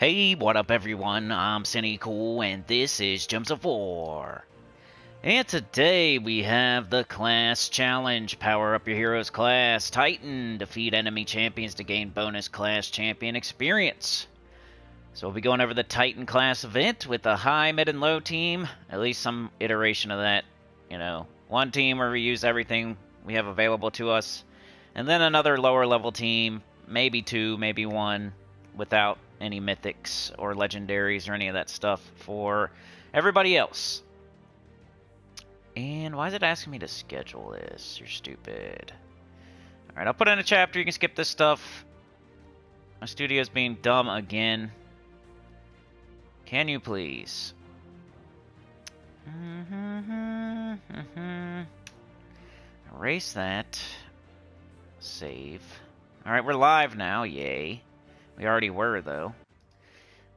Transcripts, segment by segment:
Hey, what up everyone? I'm Sinnycool and this is Gems of War. And today we have the class challenge. Power up your hero's class. Titan. Defeat enemy champions to gain bonus class champion experience. So we'll be going over the Titan class event with a high, mid, and low team. At least some iteration of that. You know, one team where we use everything we have available to us. And then another lower level team. Maybe two, maybe one. Without any mythics or legendaries or any of that stuff for everybody else. And why is it asking me to schedule this? You're stupid. Alright, I'll put in a chapter. You can skip this stuff. My studio's being dumb again. Can you please? Erase that. Save. Alright, we're live now. Yay. We already were, though.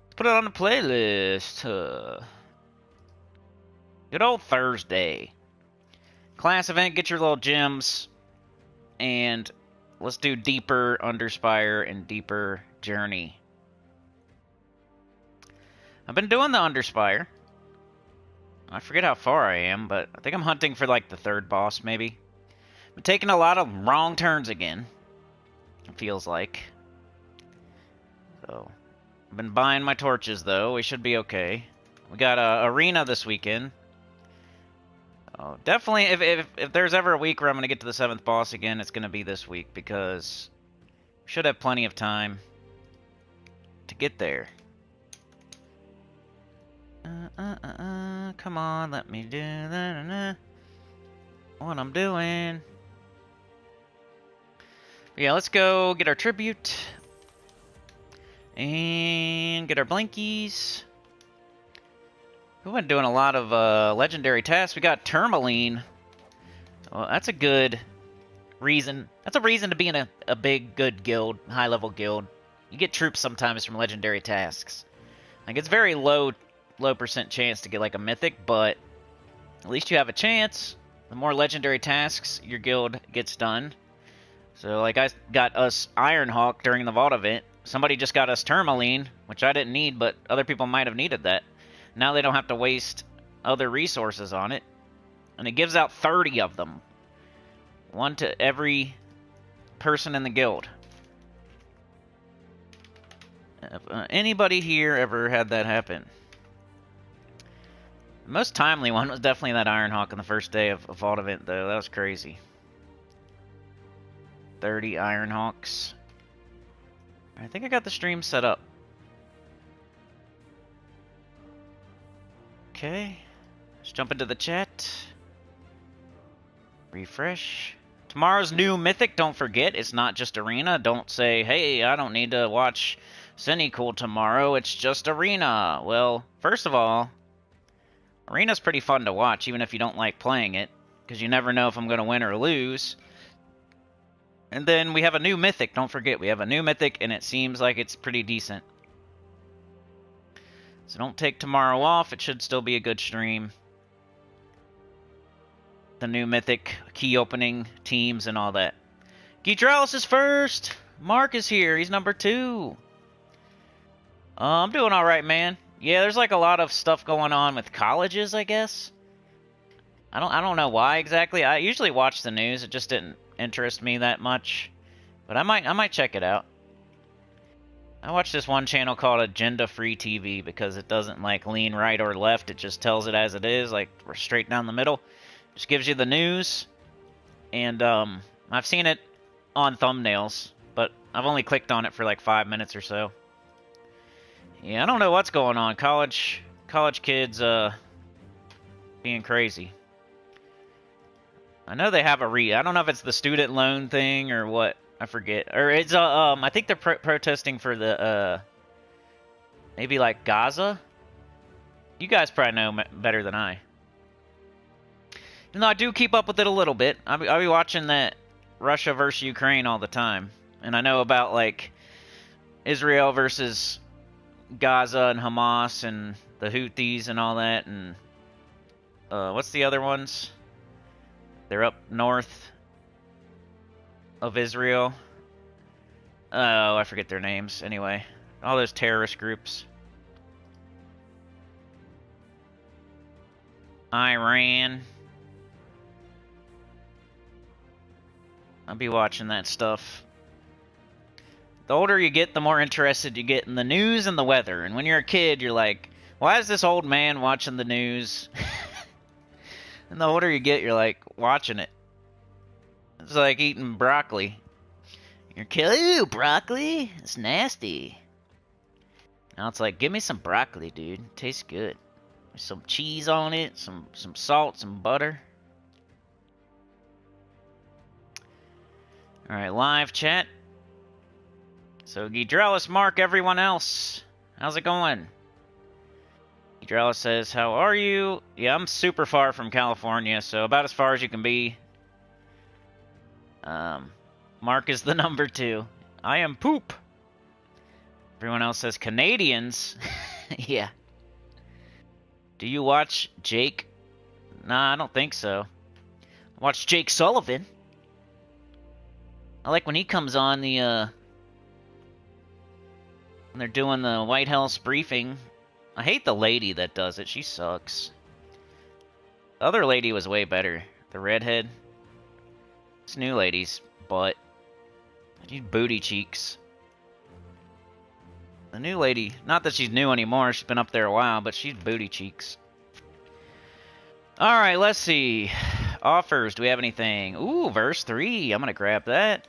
Let's put it on the playlist. Good old Thursday. Class event, get your little gems. And let's do Deeper Underspire and Deeper Journey. I've been doing the Underspire. I forget how far I am, but I think I'm hunting for like the third boss, maybe. I'm taking a lot of wrong turns again. It feels like. So, I've been buying my torches, though. We should be okay. We got a arena this weekend. Oh, definitely, if there's ever a week where I'm going to get to the 7th boss again, it's going to be this week, because we should have plenty of time to get there. Come on, let me do what I'm doing. Yeah, let's go get our tribute. And get our blankies. We've been doing a lot of legendary tasks. We got Tourmaline. Well, that's a good reason. That's a reason to be in a big, good guild, high-level guild. You get troops sometimes from legendary tasks. Like, it's very low percent chance to get, like, a mythic, but at least you have a chance. The more legendary tasks your guild gets done. So, like, I got us Ironhawk during the Vault event. Somebody just got us Tourmaline, which I didn't need, but other people might have needed that. Now they don't have to waste other resources on it. And it gives out 30 of them. One to every person in the guild. If, anybody here ever had that happen? The most timely one was definitely that Ironhawk on the first day of Vault event, though. That was crazy. 30 Ironhawks. I think I got the stream set up. Okay. Let's jump into the chat. Refresh. Tomorrow's new mythic, don't forget, it's not just arena. Don't say, hey, I don't need to watch Sinnycool tomorrow, it's just arena. Well, first of all, arena's pretty fun to watch, even if you don't like playing it, because you never know if I'm going to win or lose. And then we have a new mythic. Don't forget, we have a new mythic, and it seems like it's pretty decent. So don't take tomorrow off. It should still be a good stream. The new mythic, key opening, teams, and all that. Geetralis is first. Mark is here. He's number 2. I'm doing all right, man. Yeah, there's like a lot of stuff going on with colleges, I guess. I don't know why exactly. I usually watch the news. It just didn't interest me that much, but I might check it out. I watch this one channel called Agenda Free TV because it doesn't like lean right or left. It just tells it as it is, like we're straight down the middle. Just gives you the news, and I've seen it on thumbnails, but I've only clicked on it for like 5 minutes or so. Yeah, I don't know what's going on. College kids being crazy. I know they have I don't know if it's the student loan thing or what. I forget. Or it's I think they're protesting for the maybe like Gaza. You guys probably know better than I. You know, I do keep up with it a little bit. I'll be watching that Russia versus Ukraine all the time, and I know about like Israel versus Gaza and Hamas and the Houthis and all that, and what's the other ones? They're up north of Israel. Oh, I forget their names. Anyway, All those terrorist groups. Iran. I'll be watching that stuff. The older you get, the more interested you get in the news and the weather. And when you're a kid, you're like, why is this old man watching the news? And the older you get, you're like, watching it. It's like eating broccoli. You're killing, ooh, broccoli? It's nasty. Now it's like, give me some broccoli, dude. It tastes good. There's some cheese on it, some salt, some butter. Alright, live chat. So, Gidrelis, Mark, everyone else. How's it going? Gidrelis says, how are you? Yeah, I'm super far from California, so about as far as you can be. Mark is the number 2. I am poop. Everyone else says Canadians. Yeah. Do you watch Jake? Nah, I don't think so. I watch Jake Sullivan. I like when he comes on the, when they're doing the White House briefing. I hate the lady that does it. She sucks. The other lady was way better. The redhead. This new lady's butt. She's booty cheeks. The new lady, not that she's new anymore, she's been up there a while, but she's booty cheeks. Alright, let's see. Offers, do we have anything? Ooh, verse 3. I'm gonna grab that.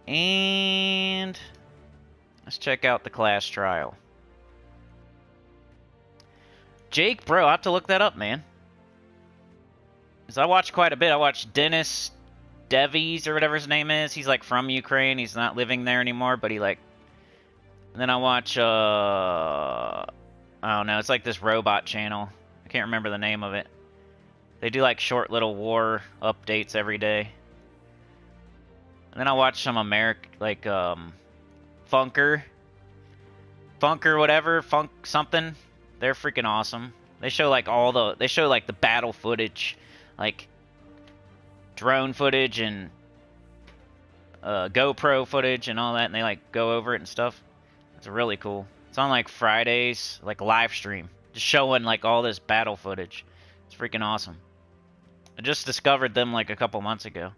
And let's check out the class trial. Jake, bro, I have to look that up, man. Because I watch quite a bit. I watch Dennis Devies or whatever his name is. He's like from Ukraine. He's not living there anymore, but he like... And then I watch, I don't know. It's like this robot channel. I can't remember the name of it. They do like short little war updates every day. And then I watch some like, Funker whatever, Funk something. They're freaking awesome. They show like they show like the battle footage, like drone footage and GoPro footage and all that, and they like go over it and stuff. It's really cool. It's on like Fridays, like live stream, just showing like all this battle footage. It's freaking awesome. I just discovered them like a couple months ago.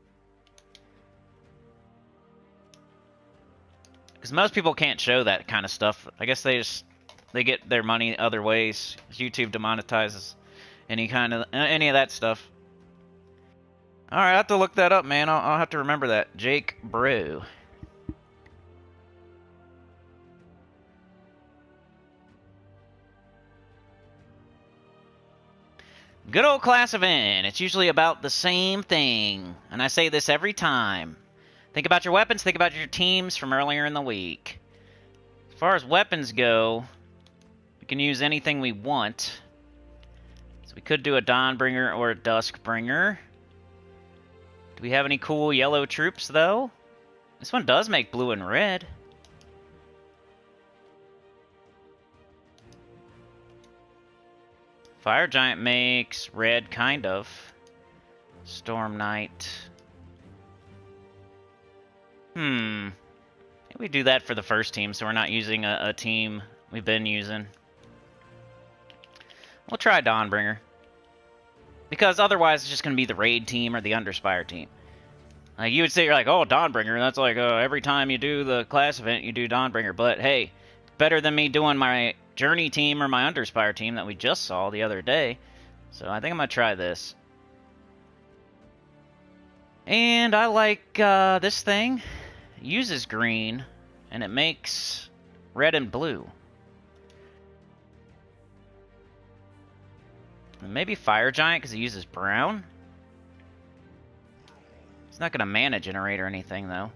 Because most people can't show that kind of stuff. I guess they get their money other ways. YouTube demonetizes any of that stuff. All right, I have to look that up, man. I'll have to remember that. Jake Brew. Good old class event. It's usually about the same thing. And I say this every time. Think about your weapons. Think about your teams from earlier in the week. As far as weapons go, we can use anything we want. So we could do a Dawnbringer or a Duskbringer. Do we have any cool yellow troops, though? This one does make blue and red. Fire Giant makes red, kind of. Storm Knight. Maybe we do that for the first team, so we're not using a team we've been using. We'll try Dawnbringer. Because otherwise it's just going to be the raid team or the Underspire team. Like you would say, you're like, oh, Dawnbringer, that's like every time you do the class event, you do Dawnbringer. But hey, better than me doing my Journey team or my Underspire team that we just saw the other day. So I think I'm going to try this. And I like this thing. It uses green, and it makes red and blue. And maybe Fire Giant, because it uses brown. It's not going to mana generate or anything, though.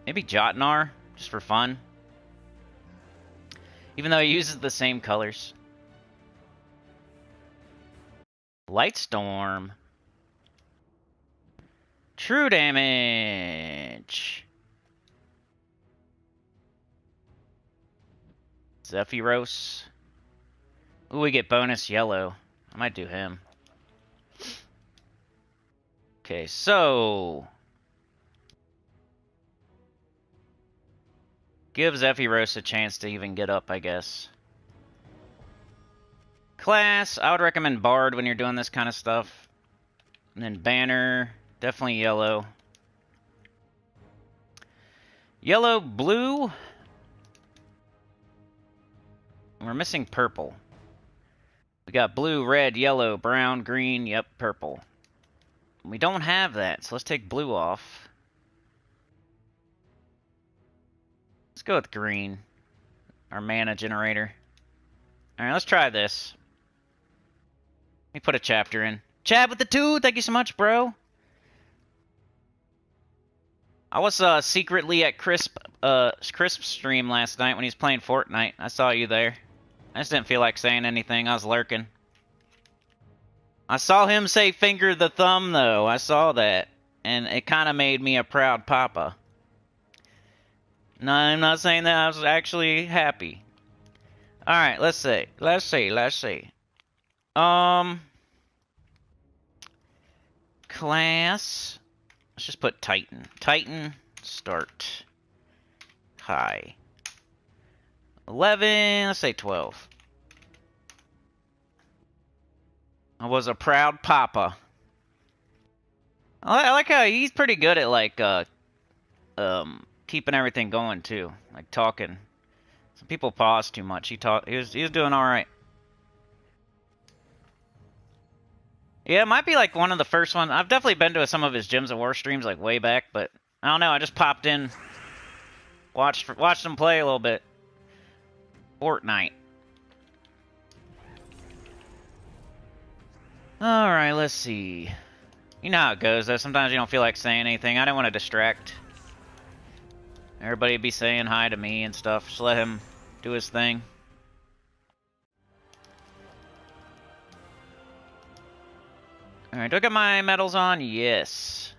Maybe Jotnar, just for fun. Even though he uses the same colors. Lightstorm. True damage. Zephyros. Ooh, we get bonus yellow. I might do him. Okay, so... give Zephyros a chance to even get up, I guess. Class, I would recommend Bard when you're doing this kind of stuff. And then Banner, definitely Yellow. Yellow, Blue. We're missing Purple. We got Blue, Red, Yellow, Brown, Green, yep, Purple. We don't have that, so let's take Blue off. Let's go with Green, our mana generator. Alright, let's try this. Let me put a chapter in. Chad with the 2, thank you so much, bro. I was secretly at Crisp's stream last night when he was playing Fortnite. I saw you there. I just didn't feel like saying anything. I was lurking. I saw him say finger the thumb, though. I saw that. And it kind of made me a proud papa. No, I'm not saying that. I was actually happy. Alright, let's see. Let's see. Class. Let's just put Titan. Titan, start. High. 11, let's say 12. I was a proud papa. I like how he's pretty good at, like, keeping everything going, too. Like, talking. Some people pause too much. He was doing alright. Yeah, it might be, like, one of the first ones. I've definitely been to some of his Gems of War streams, like, way back, but I don't know. I just popped in, watched him play a little bit. Fortnite. Alright, let's see. You know how it goes, though. Sometimes you don't feel like saying anything. I didn't want to distract. Everybody be saying hi to me and stuff. Just let him do his thing. Alright, do I get my medals on? Yes.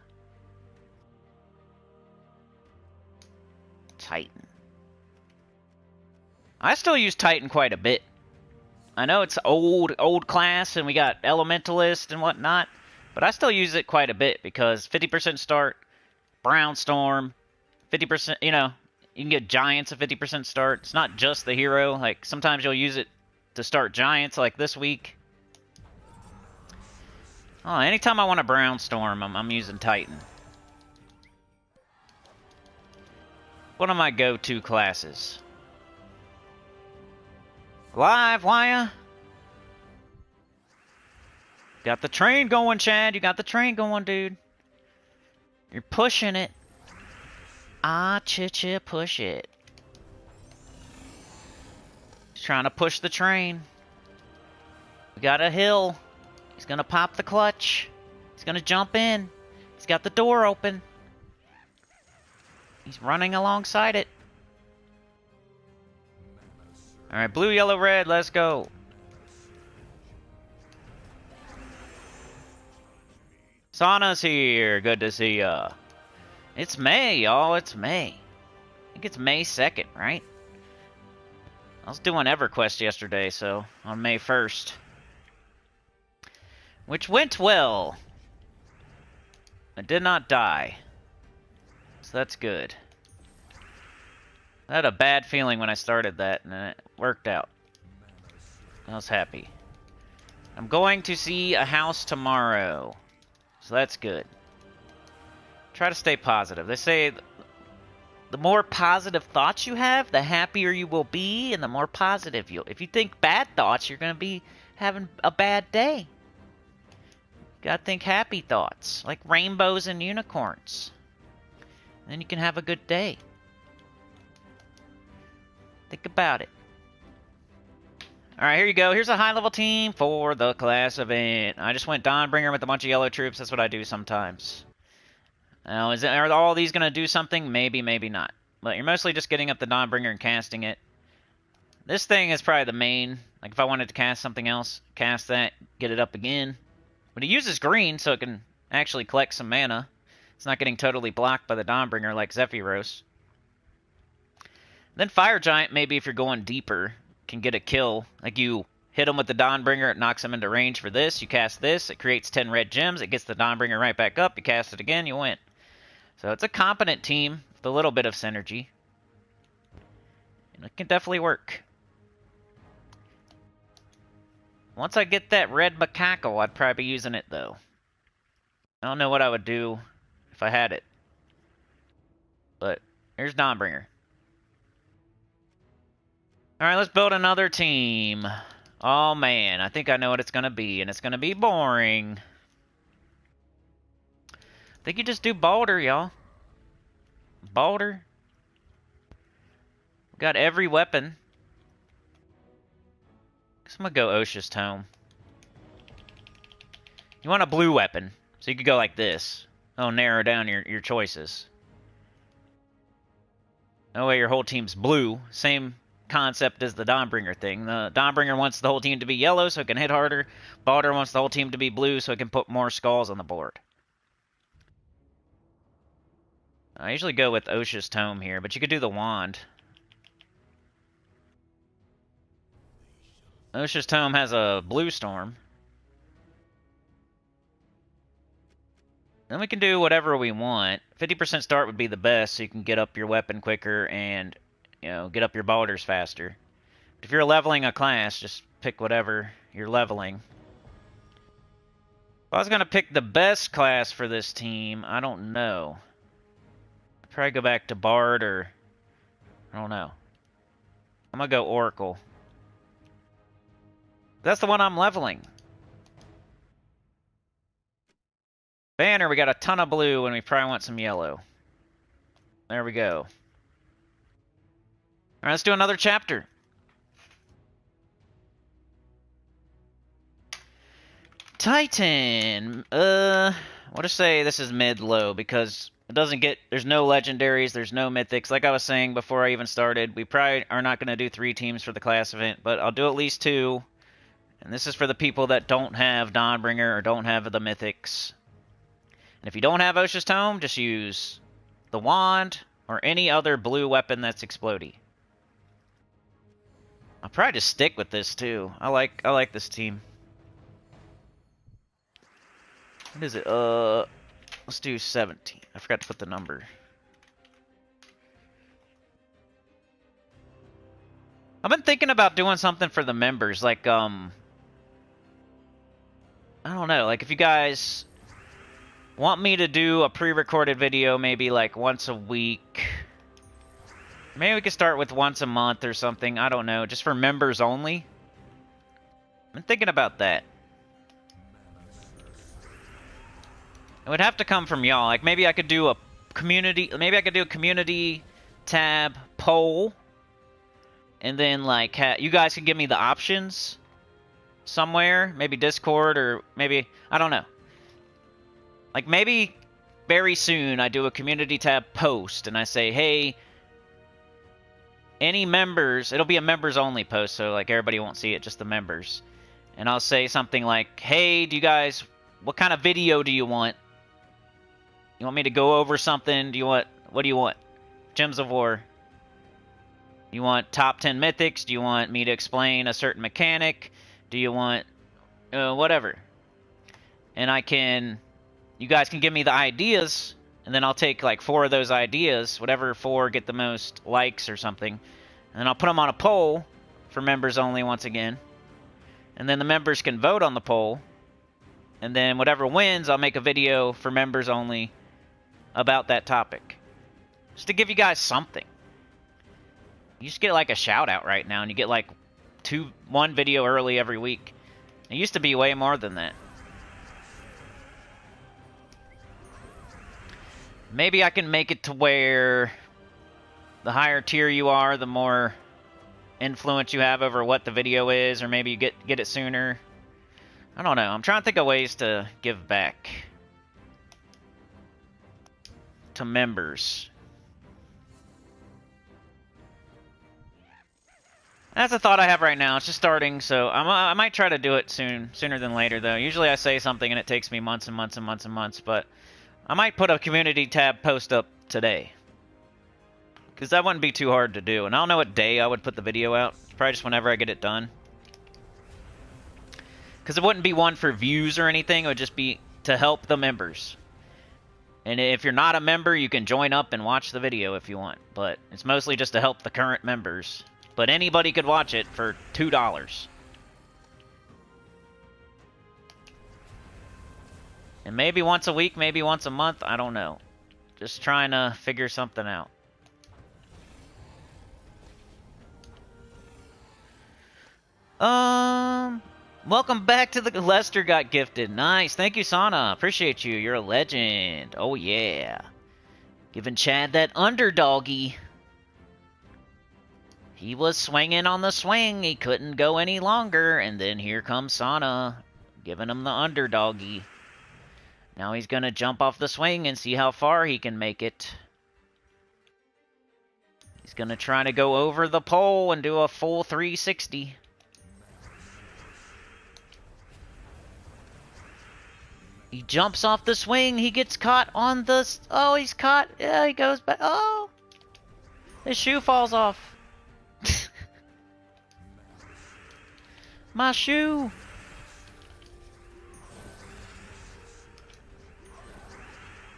Titan. I still use Titan quite a bit. I know it's old class, and we got Elementalist and whatnot, but I still use it quite a bit because 50% start, Brown Storm, 50%, you know, you can get Giants at 50% start. It's not just the hero. Like, sometimes you'll use it to start Giants, like this week. Oh, anytime I want a Brown Storm, I'm using Titan. One of my go-to classes. Live wire. Got the train going, Chad. You got the train going, dude. You're pushing it. Ah, cha-cha, push it. He's trying to push the train. We got a hill. He's gonna pop the clutch. He's gonna jump in. He's got the door open. He's running alongside it. Alright, blue, yellow, red, let's go. Sauna's here. Good to see ya. It's May, y'all. It's May. I think it's May 2nd, right? I was doing EverQuest yesterday, so on May 1st. Which went well. I did not die. So that's good. I had a bad feeling when I started that, and it worked out. I was happy. I'm going to see a house tomorrow. So that's good. Try to stay positive. They say the more positive thoughts you have, the happier you will be, and the more positive you'll... If you think bad thoughts, you're going to be having a bad day. Gotta think happy thoughts, like rainbows and unicorns. Then you can have a good day. Think about it. Alright, here you go. Here's a high-level team for the class event. I just went Dawnbringer with a bunch of yellow troops. That's what I do sometimes. Now, are all these going to do something? Maybe, maybe not. But you're mostly just getting up the Dawnbringer and casting it. This thing is probably the main. Like, if I wanted to cast something else, cast that, get it up again. But it uses green, so it can actually collect some mana. It's not getting totally blocked by the Dawnbringer like Zephyros. Then Fire Giant, maybe if you're going deeper, can get a kill. Like, you hit them with the Dawnbringer, it knocks them into range for this. You cast this, it creates 10 red gems, it gets the Dawnbringer right back up, you cast it again, you win. So it's a competent team with a little bit of synergy. And it can definitely work. Once I get that red macaco, I'd probably be using it, though. I don't know what I would do if I had it. But here's Dawnbringer. Alright, let's build another team. Oh, man. I think I know what it's going to be, and it's going to be boring. I think you just do Balder, y'all. Balder. We got every weapon. Guess I'm going to go Osha's Tome. You want a blue weapon, so you could go like this. That'll narrow down your choices. That way your whole team's blue. Same concept as the Dawnbringer thing. The Dawnbringer wants the whole team to be yellow so it can hit harder. Balder wants the whole team to be blue so it can put more skulls on the board. I usually go with Osha's Tome here, but you could do the wand. Osha's Tome has a blue storm. Then we can do whatever we want. 50% start would be the best, so you can get up your weapon quicker and, you know, get up your Balders faster. But if you're leveling a class, just pick whatever you're leveling. If I was going to pick the best class for this team, I don't know. I'd probably go back to Bard or... I don't know. I'm going to go Oracle. That's the one I'm leveling. Banner, we got a ton of blue and we probably want some yellow. There we go. Alright, let's do another chapter. Titan. What to say this is mid-low because it doesn't get... There's no legendaries, there's no mythics. Like I was saying before I even started, we probably are not going to do 3 teams for the class event, but I'll do at least 2. And this is for the people that don't have Dawnbringer or don't have the mythics. And if you don't have Osha's Tome, just use the wand or any other blue weapon that's explodey. I'll probably just stick with this too. I like this team. What is it? Let's do 17. I forgot to put the number. I've been thinking about doing something for the members, like I don't know, like if you guys want me to do a pre-recorded video maybe like once a week. Maybe we could start with once a month or something. I don't know. Just for members only. I've been thinking about that. It would have to come from y'all. Like maybe I could do a community... Maybe I could do a community tab poll. And then like you guys can give me the options somewhere. Maybe Discord or maybe... I don't know. Like, maybe very soon I do a community tab post and I say, hey, any members, it'll be a members only post, so like everybody won't see it, just the members. And I'll say something like, hey, do you guys, what kind of video do you want? You want me to go over something? What do you want? Gems of War. You want top 10 mythics? Do you want me to explain a certain mechanic? Do you want, whatever. And you guys can give me the ideas, and then I'll take like 4 of those ideas, whatever 4 get the most likes or something, and then I'll put them on a poll for members only once again, and then the members can vote on the poll, and then whatever wins, I'll make a video for members only about that topic, just to give you guys something. You just get like a shout out right now, and you get like 1 video early every week. It used to be way more than that. Maybe I can make it to where the higher tier you are, the more influence you have over what the video is, or maybe you get it sooner. I don't know. I'm trying to think of ways to give back to members. That's a thought I have right now. It's just starting, so I might try to do it sooner than later, though. Usually I say something and it takes me months and months and months and months, but I might put a community tab post up today. Because that wouldn't be too hard to do. And I don't know what day I would put the video out. Probably just whenever I get it done. Because it wouldn't be one for views or anything. It would just be to help the members. And if you're not a member, you can join up and watch the video if you want. But it's mostly just to help the current members. But anybody could watch it for $2. And maybe once a week, maybe once a month, I don't know. Just trying to figure something out. Welcome back to the Lester got gifted. Nice. Thank you, Sana. Appreciate you. You're a legend. Oh, yeah. Giving Chad that underdoggy. He was swinging on the swing. He couldn't go any longer. And then here comes Sana, giving him the underdoggy. Now he's going to jump off the swing and see how far he can make it. He's going to try to go over the pole and do a full 360. He jumps off the swing. He gets caught on the... Oh, he's caught. Yeah, he goes back. Oh! His shoe falls off. My shoe.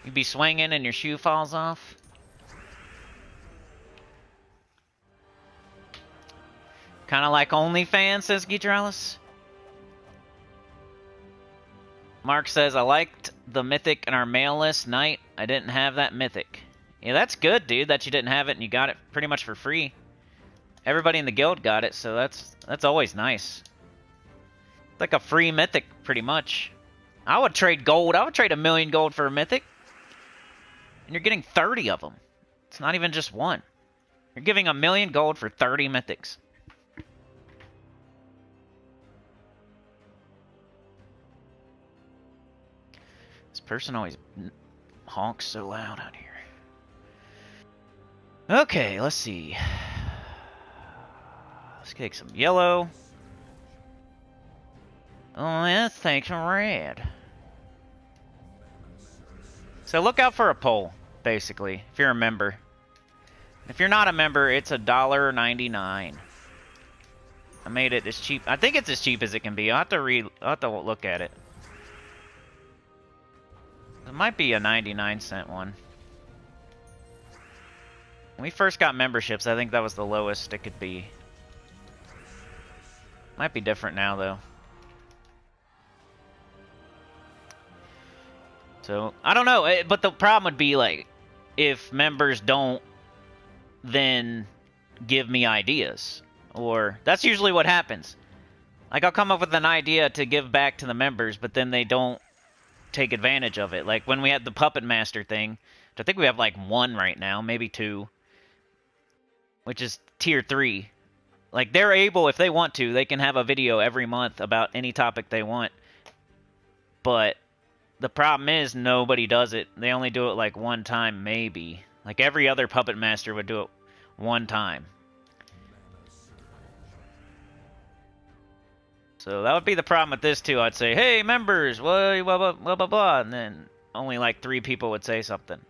You be swinging and your shoe falls off. Kind of like OnlyFans, says Gidralis. Mark says, I liked the mythic in our mail list night. I didn't have that mythic. Yeah, that's good, dude, that you didn't have it and you got it pretty much for free. Everybody in the guild got it, so that's always nice. It's like a free mythic, pretty much. I would trade gold. I would trade 1,000,000 gold for a mythic. And you're getting 30 of them. It's not even just one. You're giving 1,000,000 gold for 30 mythics. This person always honks so loud out here. Okay, let's see. Let's take some yellow. Oh, let's take some red. So look out for a poll, basically, if you're a member. If you're not a member, it's $1.99. I made it as cheap. I think it's as cheap as it can be. I'll have to look at it. It might be a 99-cent one. When we first got memberships, I think that was the lowest it could be. Might be different now, though. So, I don't know, but the problem would be, like, if members don't then give me ideas. Or, that's usually what happens. Like, I'll come up with an idea to give back to the members, but then they don't take advantage of it. Like, when we had the Puppet Master thing, which I think we have, like, 1 right now, maybe 2, which is tier 3. Like, they're able, if they want to, they can have a video every month about any topic they want. But the problem is nobody does it. They only do it like 1 time, maybe. Like every other Puppet Master would do it 1 time. So that would be the problem with this too. I'd say, hey, members, blah, blah, blah, blah, blah, and then only like 3 people would say something.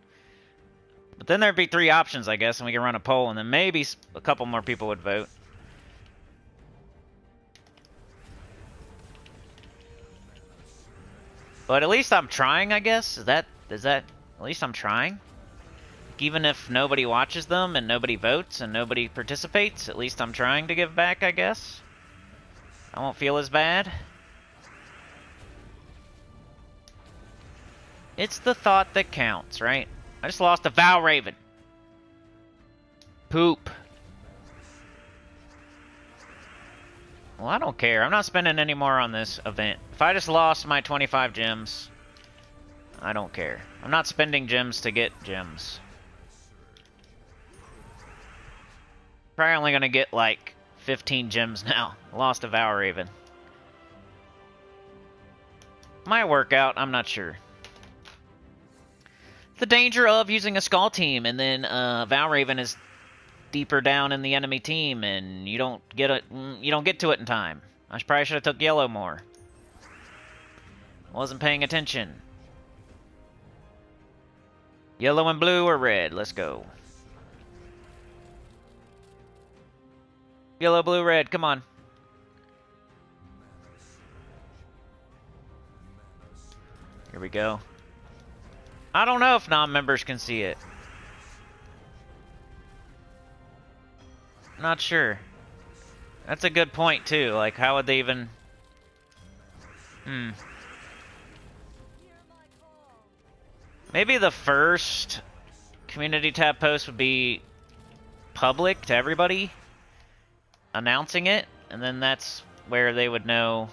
But then there'd be 3 options, I guess, and we could run a poll, and then maybe a couple more people would vote. But at least I'm trying, I guess. Is that at least I'm trying? Even if nobody watches them and nobody votes and nobody participates, at least I'm trying to give back, I guess. I won't feel as bad. It's the thought that counts, right? I just lost a Val Raven. Poop. Well, I don't care. I'm not spending any more on this event. If I just lost my 25 gems, I don't care. I'm not spending gems to get gems. Probably only gonna get like 15 gems now. Lost a Val Raven. Might work out, I'm not sure. The danger of using a Skull team and then Val Raven is deeper down in the enemy team and you don't get to it in time. I probably should have took yellow more. Wasn't paying attention. Yellow and blue or red? Let's go. Yellow, blue, red. Come on. Here we go. I don't know if non-members can see it. Not sure. That's a good point, too. Like, how would they even... Maybe the first community tab post would be public to everybody, announcing it, and then that's where they would know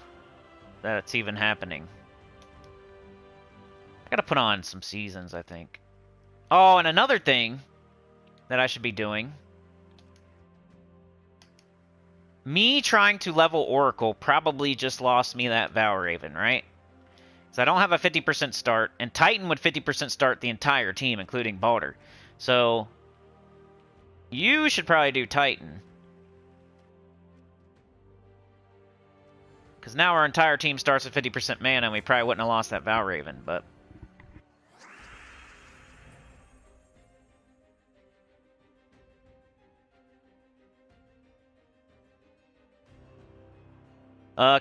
that it's even happening. I gotta put on some seasons, I think. Oh, and another thing that I should be doing. Me trying to level Oracle probably just lost me that Valraven, right? Because I don't have a 50% start, and Titan would 50% start the entire team, including Balder. So, you should probably do Titan. Because now our entire team starts at 50% mana, and we probably wouldn't have lost that Valraven, but...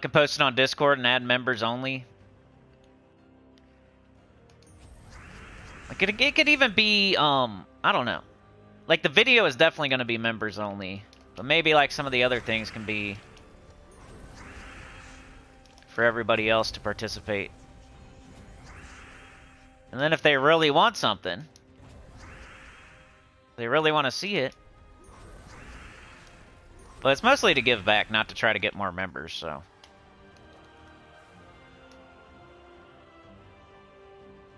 Can post it on Discord and add members only. Like it could even be, I don't know. Like, the video is definitely going to be members only. But maybe, like, some of the other things can be for everybody else to participate. And then if they really want something, they really want to see it. But it's mostly to give back, not to try to get more members, so.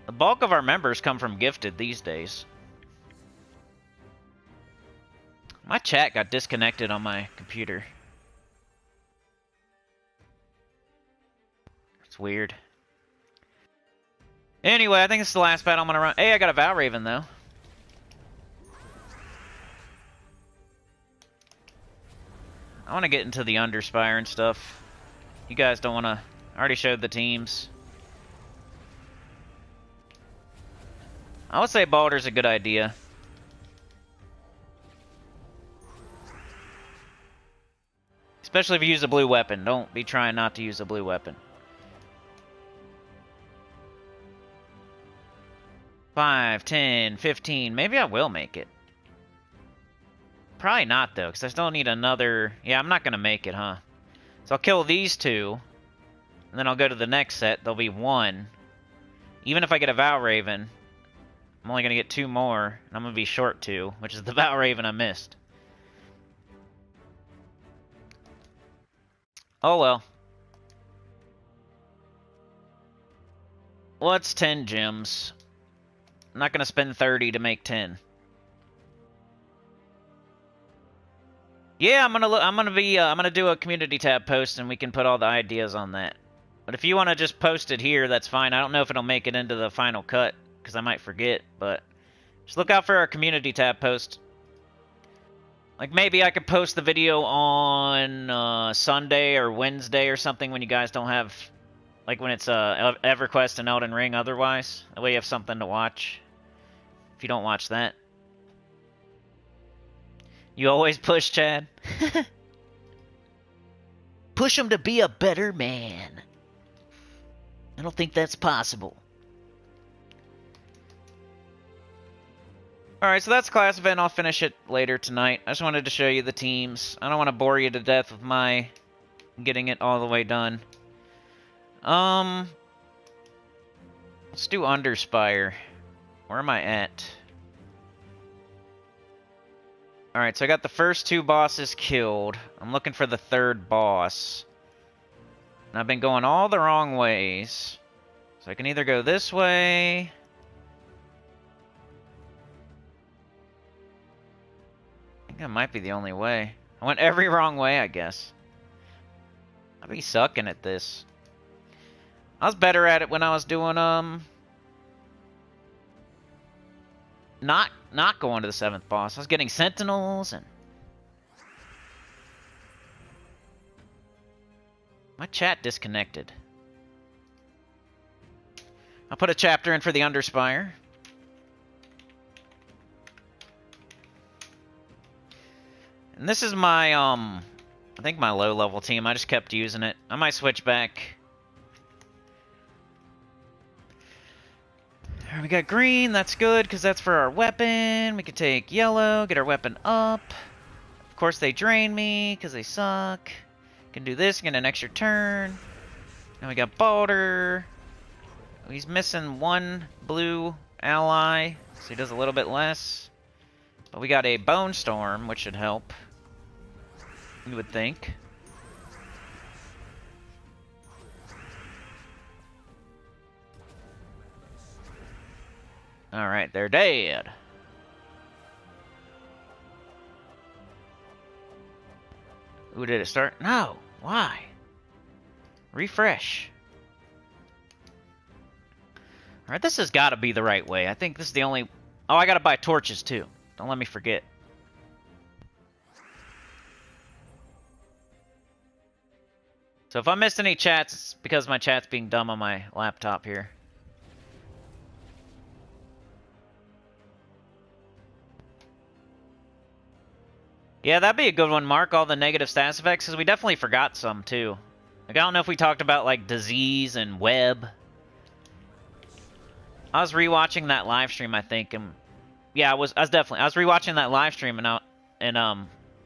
The bulk of our members come from gifted these days. My chat got disconnected on my computer. It's weird. Anyway, I think it's the last battle I'm going to run. Hey, I got a Valraven, though. I want to get into the Underspire and stuff. You guys don't want to... I already showed the teams. I would say Baldur's a good idea. Especially if you use a blue weapon. Don't be trying not to use a blue weapon. 5, 10, 15. Maybe I will make it. Probably not, though, because I still need another... Yeah, I'm not going to make it, huh? So I'll kill these two, and then I'll go to the next set. There'll be 1. Even if I get a Valraven, I'm only going to get 2 more, and I'm going to be short 2, which is the Valraven I missed. Oh, well. What's 10 gems? I'm not going to spend 30 to make 10. Yeah, I'm gonna do a community tab post, and we can put all the ideas on that. But if you want to just post it here, that's fine. I don't know if it'll make it into the final cut, because I might forget, but just look out for our community tab post. Like, maybe I could post the video on Sunday or Wednesday or something when you guys don't have... Like, when it's EverQuest and Elden Ring otherwise. That way you have something to watch. If you don't watch that. You always push, Chad? Push him to be a better man. I don't think that's possible. Alright, so that's class event. I'll finish it later tonight. I just wanted to show you the teams. I don't want to bore you to death with my getting it all the way done. Let's do Underspire. Where am I at? Alright, so I got the first 2 bosses killed. I'm looking for the 3rd boss. And I've been going all the wrong ways. So I can either go this way... I think that might be the only way. I went every wrong way, I guess. I'd be sucking at this. I was better at it when I was doing, Not going to the 7th boss. I was getting sentinels and... My chat disconnected. I'll put a chapter in for the Underspire. And this is my, I think my low-level team. I just kept using it. I might switch back. We got green, that's good, because that's for our weapon. We can take yellow, get our weapon up. Of course, they drain me, because they suck. Can do this, get an extra turn. And we got Balder. He's missing one blue ally, so he does a little bit less. But we got a Bone Storm, which should help. You would think. Alright, they're dead. Ooh, did it start? No. Why? Refresh. Alright, this has got to be the right way. I think this is the only... Oh, I got to buy torches, too. Don't let me forget. So if I missed any chats, it's because my chat's being dumb on my laptop here. Yeah, that'd be a good one, Mark, all the negative stats effects, because we definitely forgot some, too. Like, I don't know if we talked about, like, disease and web. I was rewatching that live stream, I think, and... Yeah, I was rewatching that live stream, and I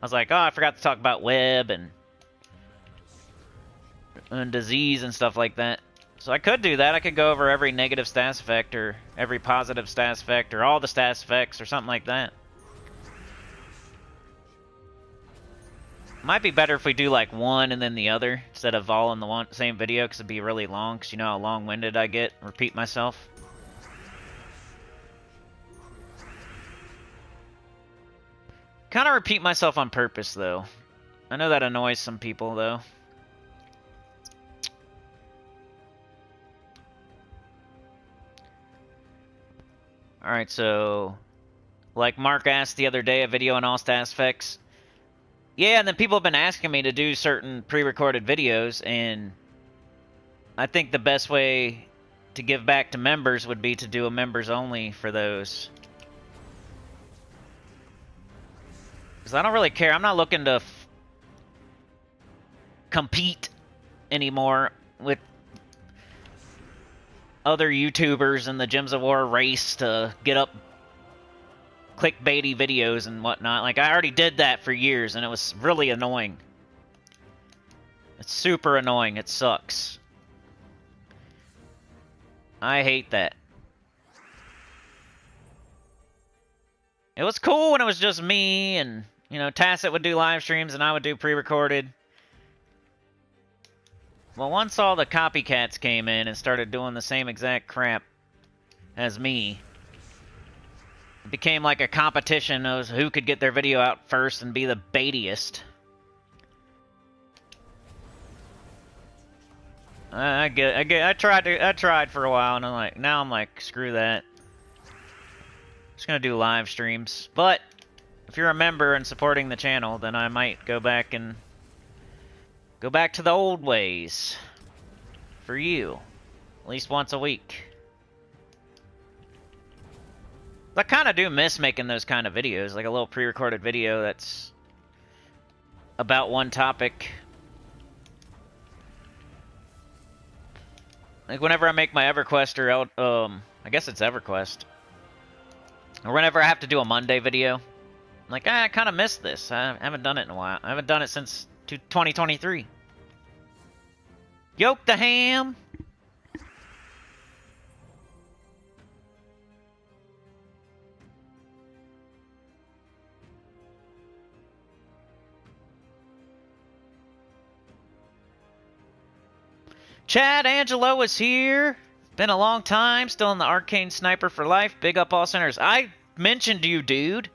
was like, oh, I forgot to talk about web and disease and stuff like that. So I could do that. I could go over every negative stats effect, or every positive stats effect, or all the stats effects, or something like that. Might be better if we do like one and then the other, instead of all in the same video, because it'd be really long, because you know how long-winded I get, repeat myself. Kind of repeat myself on purpose, though. I know that annoys some people, though. Alright, so... Like Mark asked the other day, a video on all stats effects. Yeah, and then people have been asking me to do certain pre-recorded videos, and... I think the best way to give back to members would be to do a members only for those. Because I don't really care. I'm not looking to compete anymore with other YouTubers in the Gems of War race to get up clickbaity videos and whatnot. Like, I already did that for years, and it was really annoying. It's super annoying. It sucks. I hate that. It was cool when it was just me, and, you know, Tacit would do live streams, and I would do pre-recorded. Well, once all the copycats came in and started doing the same exact crap as me, it became like a competition of who could get their video out first and be the baitiest. I tried for a while, and now I'm like, screw that. Just gonna do live streams. But if you're a member and supporting the channel, then I might go back to the old ways for you, at least once a week. I kind of do miss making those kind of videos, like a little pre-recorded video that's about one topic. Like whenever I make my EverQuest or I guess it's EverQuest, or whenever I have to do a Monday video, I'm like, I kind of miss this. I haven't done it in a while. I haven't done it since 2023. Yoke the ham. Chad Angelo is here. Been a long time. Still in the Arcane Sniper for life. Big up all centers. I mentioned you, dude.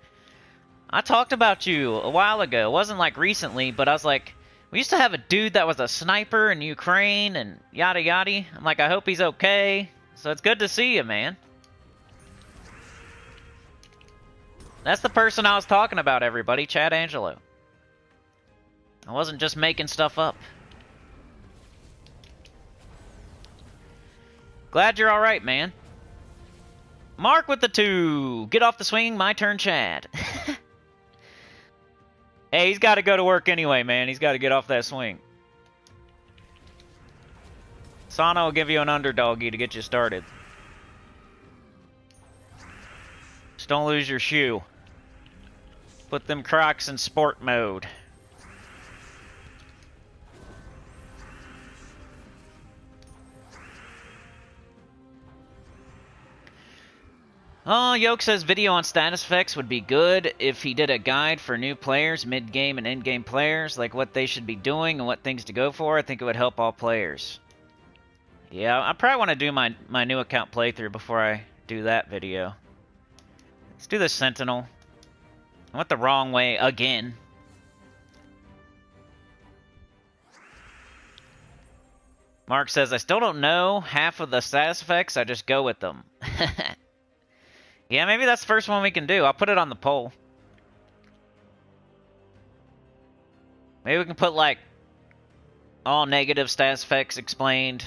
I talked about you a while ago. It wasn't like recently, but I was like, we used to have a dude that was a sniper in Ukraine and yada yada. I'm like, I hope he's okay. So it's good to see you, man. That's the person I was talking about, everybody. Chad Angelo. I wasn't just making stuff up. Glad you're alright, man. Mark with the 2. Get off the swing. My turn, Chad. Hey, he's got to go to work anyway, man. He's got to get off that swing. Sana will give you an underdoggy to get you started. Just don't lose your shoe. Put them Crocs in sport mode. Oh, Yoke says video on status effects would be good if he did a guide for new players, mid-game and end-game players, like what they should be doing and what things to go for. I think it would help all players. Yeah, I probably want to do my new account playthrough before I do that video. Let's do the Sentinel. I went the wrong way again. Mark says, I still don't know half of the status effects, I just go with them. Yeah, maybe that's the first one we can do. I'll put it on the poll. Maybe we can put, like, all negative status effects explained,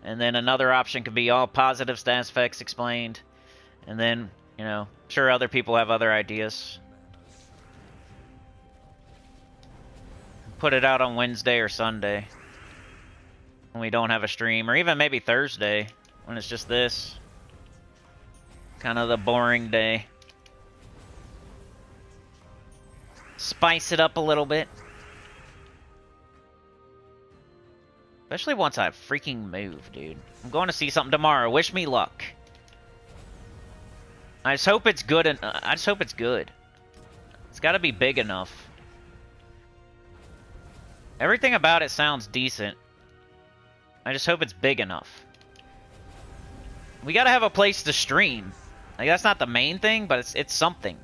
and then another option could be all positive status effects explained, and then, you know, I'm sure other people have other ideas. Put it out on Wednesday or Sunday when we don't have a stream, or even maybe Thursday when it's just this. Kind of the boring day. Spice it up a little bit. Especially once I freaking move, dude. I'm going to see something tomorrow. Wish me luck. I just hope it's good. I just hope it's good. It's got to be big enough. Everything about it sounds decent. I just hope it's big enough. We got to have a place to stream. Like, that's not the main thing, but it's something.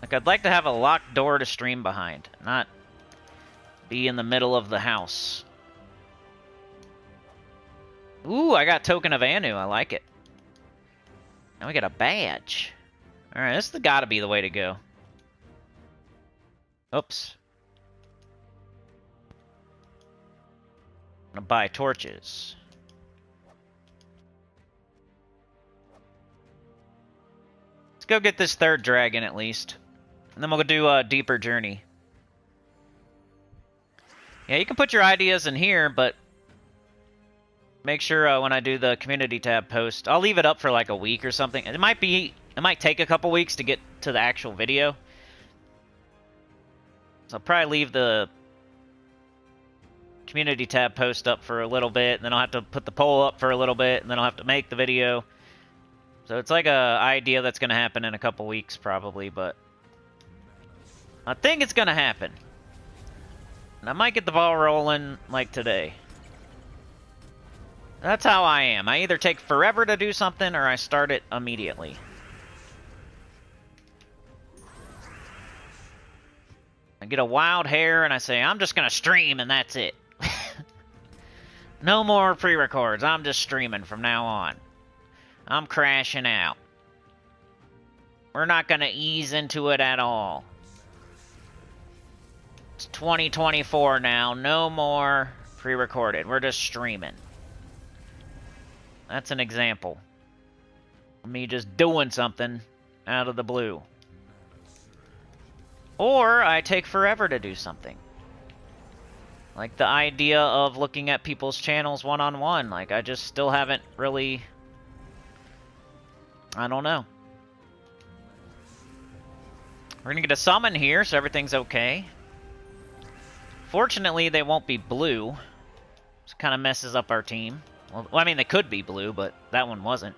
Like, I'd like to have a locked door to stream behind, not be in the middle of the house. Ooh, I got Token of Anu. I like it. Now we got a badge. Alright, this has got to be the way to go. Oops. I'm gonna buy torches. Go get this third dragon at least, and then we'll do a deeper journey. Yeah, you can put your ideas in here, but make sure when I do the community tab post, I'll leave it up for like a week or something. It might take a couple weeks to get to the actual video, so I'll probably leave the community tab post up for a little bit, and then I'll have to put the poll up for a little bit, and then I'll have to make the video. So it's like a idea that's going to happen in a couple weeks, probably, but I think it's going to happen. And I might get the ball rolling, like, today. That's how I am. I either take forever to do something, or I start it immediately. I get a wild hair, and I say, I'm just going to stream, and that's it. No more pre-records. I'm just streaming from now on. I'm crashing out. We're not going to ease into it at all. It's 2024 now. No more pre-recorded. We're just streaming. That's an example of me just doing something out of the blue. Or I take forever to do something. Like the idea of looking at people's channels one-on-one. Like, I just still haven't really... I don't know. We're gonna get a summon here, so everything's okay. Fortunately, they won't be blue. Which kind of messes up our team. Well, I mean, they could be blue, but that one wasn't.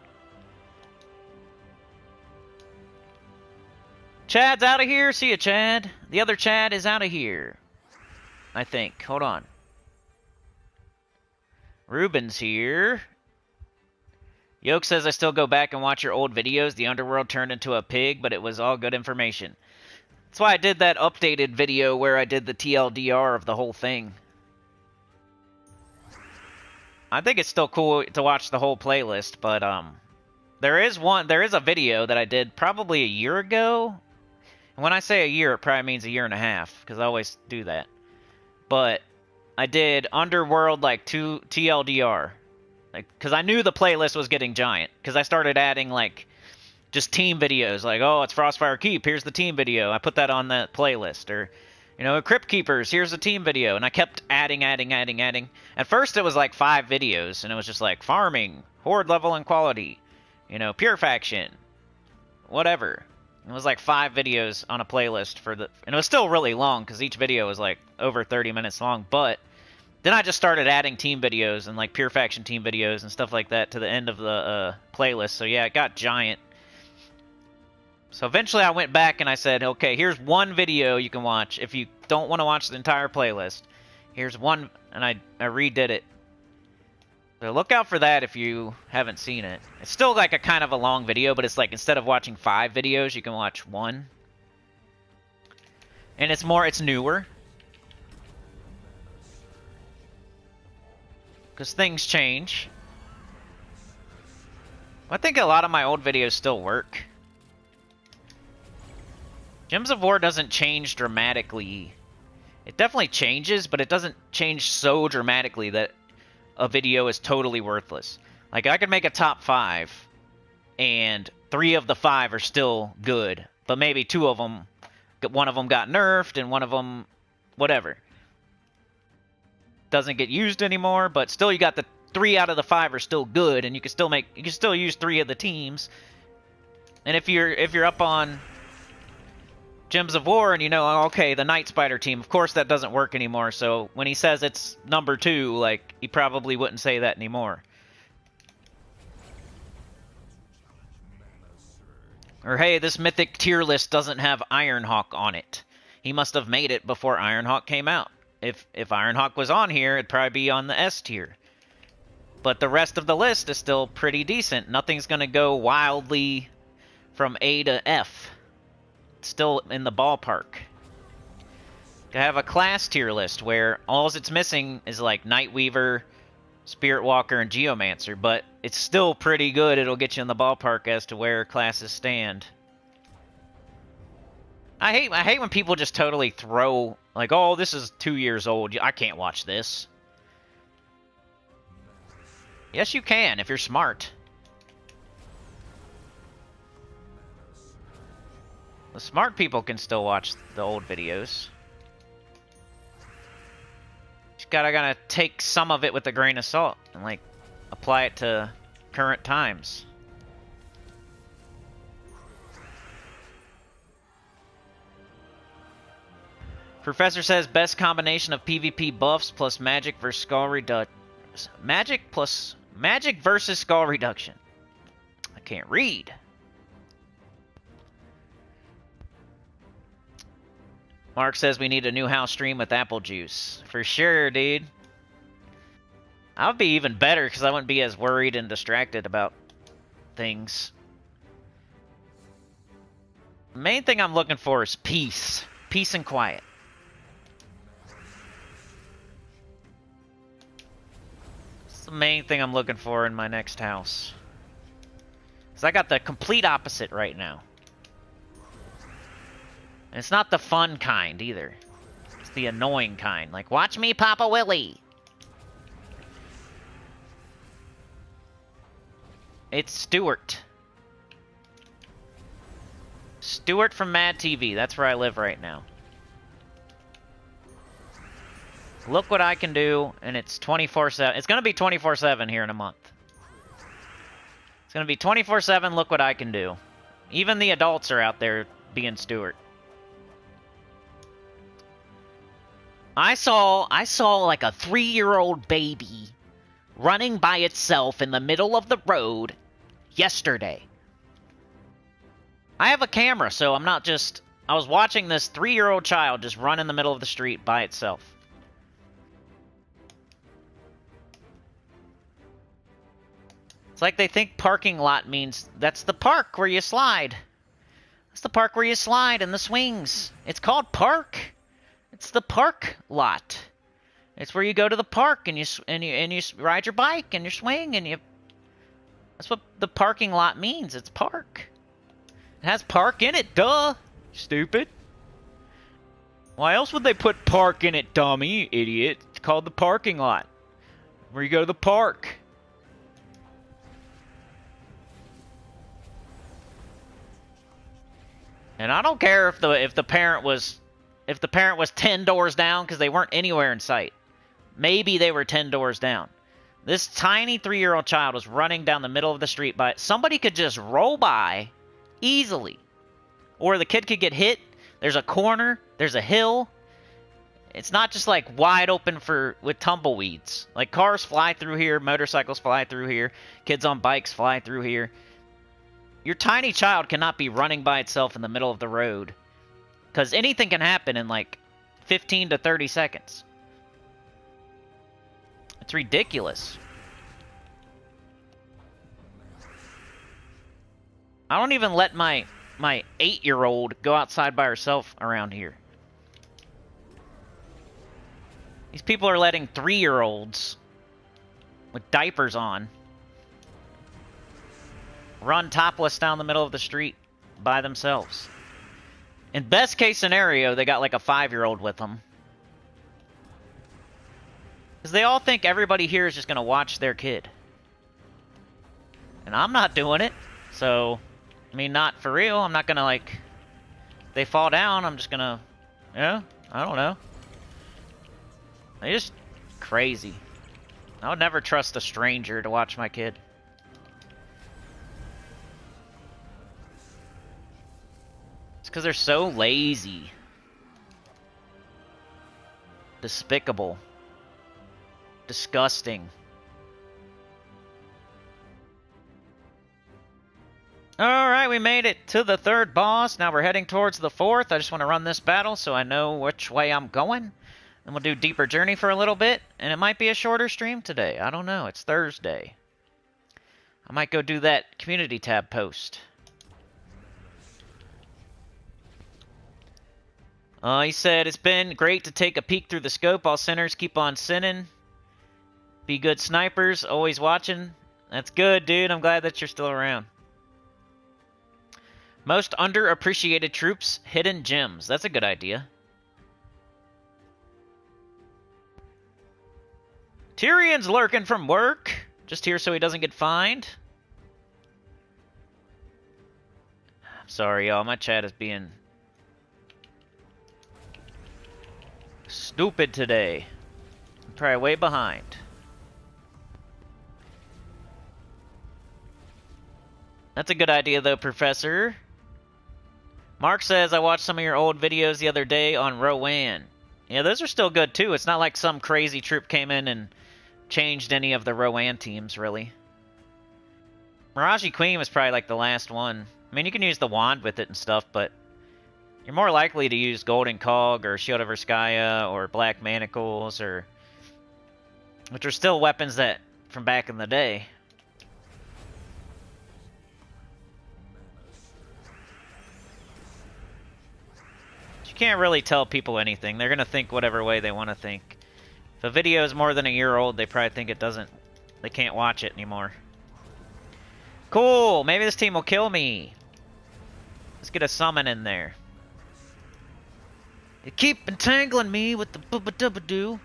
Chad's out of here. See ya, Chad. The other Chad is out of here. I think. Hold on. Ruben's here. Yoke says, I still go back and watch your old videos. The underworld turned into a pig, but it was all good information. That's why I did that updated video where I did the TLDR of the whole thing. I think it's still cool to watch the whole playlist, but there is a video that I did probably a year ago. And when I say a year, it probably means a year and a half, because I always do that. But I did Underworld like 2 TLDR. Like, because I knew the playlist was getting giant. Because I started adding, like, just team videos. Like, oh, it's Frostfire Keep. Here's the team video. I put that on the playlist. Or, you know, Crypt Keepers. Here's the team video. And I kept adding. At first, it was, like, 5 videos. And it was just, like, farming, horde level and quality. You know, pure faction. whatever. It was like 5 videos on a playlist for the, and it was still really long because each video was like over 30 minutes long. But then I just started adding team videos and like pure faction team videos and stuff like that to the end of the playlist. So yeah, it got giant. So eventually I went back and I said, okay, here's one video you can watch if you don't want to watch the entire playlist. Here's one, and I redid it. So look out for that if you haven't seen it. It's still like a kind of a long video, but it's like instead of watching 5 videos, you can watch 1. And it's newer. Because things change. I think a lot of my old videos still work. Gems of War doesn't change dramatically. It definitely changes, but it doesn't change so dramatically that a video is totally worthless. Like, I could make a top 5, and 3 of the 5 are still good, but maybe 2 of them, one of them got nerfed, and one of them, whatever, doesn't get used anymore. But still, you got the 3 out of the 5 are still good, and you can still use 3 of the teams. And if you're up on Gems of War, and you know, okay, the Night Spider team, of course that doesn't work anymore, so when he says it's number 2, like, he probably wouldn't say that anymore. Or, hey, this mythic tier list doesn't have Ironhawk on it. He must have made it before Ironhawk came out. If Ironhawk was on here, it'd probably be on the S tier. But the rest of the list is still pretty decent. Nothing's gonna go wildly from A to F. Still in the ballpark. I have a class tier list where all it's missing is like Nightweaver, Spirit Walker, and Geomancer, but it's still pretty good. It'll get you in the ballpark as to where classes stand. I hate when people just totally throw like, oh, this is 2 years old. I can't watch this. Yes, you can if you're smart. The smart people can still watch the old videos. Just gotta take some of it with a grain of salt and like apply it to current times. Professor says best combination of PvP buffs plus magic versus skull reduction. Magic versus skull reduction. I can't read. Mark says we need a new house stream with apple juice. For sure, dude. I would be even better because I wouldn't be as worried and distracted about things. The main thing I'm looking for is peace. Peace and quiet. That's the main thing I'm looking for in my next house. Because I got the complete opposite right now. And it's not the fun kind, either. It's the annoying kind. Like, watch me, Papa Willie! It's Stuart. Stuart from Mad TV. That's where I live right now. Look what I can do, and it's 24/7. It's going to be 24/7 here in a month. It's going to be 24/7, look what I can do. Even the adults are out there being Stuart. I saw like a 3-year-old baby running by itself in the middle of the road yesterday. I have a camera, so I'm not just... I was watching this 3-year-old child just run in the middle of the street by itself. It's like they think parking lot means that's the park where you slide. That's the park where you slide and the swings. It's called park. It's the park lot. It's where you go to the park and you ride your bike and you swing and you... That's what the parking lot means. It's park. It has park in it, duh. Stupid. Why else would they put park in it, dummy, idiot? It's called the parking lot. Where you go to the park. And I don't care if the parent was 10 doors down because they weren't anywhere in sight. Maybe they were 10 doors down. This tiny 3-year-old child was running down the middle of the street by... Somebody could just roll by Easily. Or the kid could get hit. There's a corner. There's a hill. It's not just like wide open with tumbleweeds. Like cars fly through here, motorcycles fly through here, kids on bikes fly through here. Your tiny child cannot be running by itself in the middle of the road, because anything can happen in like 15 to 30 seconds. It's ridiculous. I don't even let my 8-year-old go outside by herself around here. These people are letting 3-year-olds with diapers on run topless down the middle of the street by themselves. In best case scenario, they got like a 5-year-old with them. Because they all think everybody here is just going to watch their kid. And I'm not doing it. So, I mean, not for real. I'm not going to like... If they fall down, I'm just going to... Yeah, I don't know. They're just crazy. I would never trust a stranger to watch my kid. It's because they're so lazy. Despicable. Disgusting. Alright, we made it to the 3rd boss. Now we're heading towards the 4th. I just want to run this battle so I know which way I'm going. Then we'll do Deeper Journey for a little bit, and it might be a shorter stream today. I don't know. It's Thursday. I might go do that community tab post. He said, it's been great to take a peek through the scope. All sinners keep on sinning. Be good snipers. Always watching. That's good, dude. I'm glad that you're still around. Most underappreciated troops, hidden gems. That's a good idea. Tyrion's lurking from work. Just here so he doesn't get fined. Sorry, y'all. My chat is being stupid today. I'm probably way behind. That's a good idea, though, Professor. Mark says, I watched some of your old videos the other day on Rowan. Yeah, those are still good, too. It's not like some crazy troop came in and changed any of the Rowan teams, really. Miraji Queen was probably like the last one. I mean, you can use the wand with it and stuff, but you're more likely to use Golden Cog or Shield of Erskaya or Black Manacles, or which are still weapons that from back in the day. You can't really tell people anything. They're gonna think whatever way they want to think. If a video is more than a year old, they probably think they can't watch it anymore. Cool! Maybe this team will kill me. Let's get a summon in there. You keep entangling me with the booba-dooba-doo.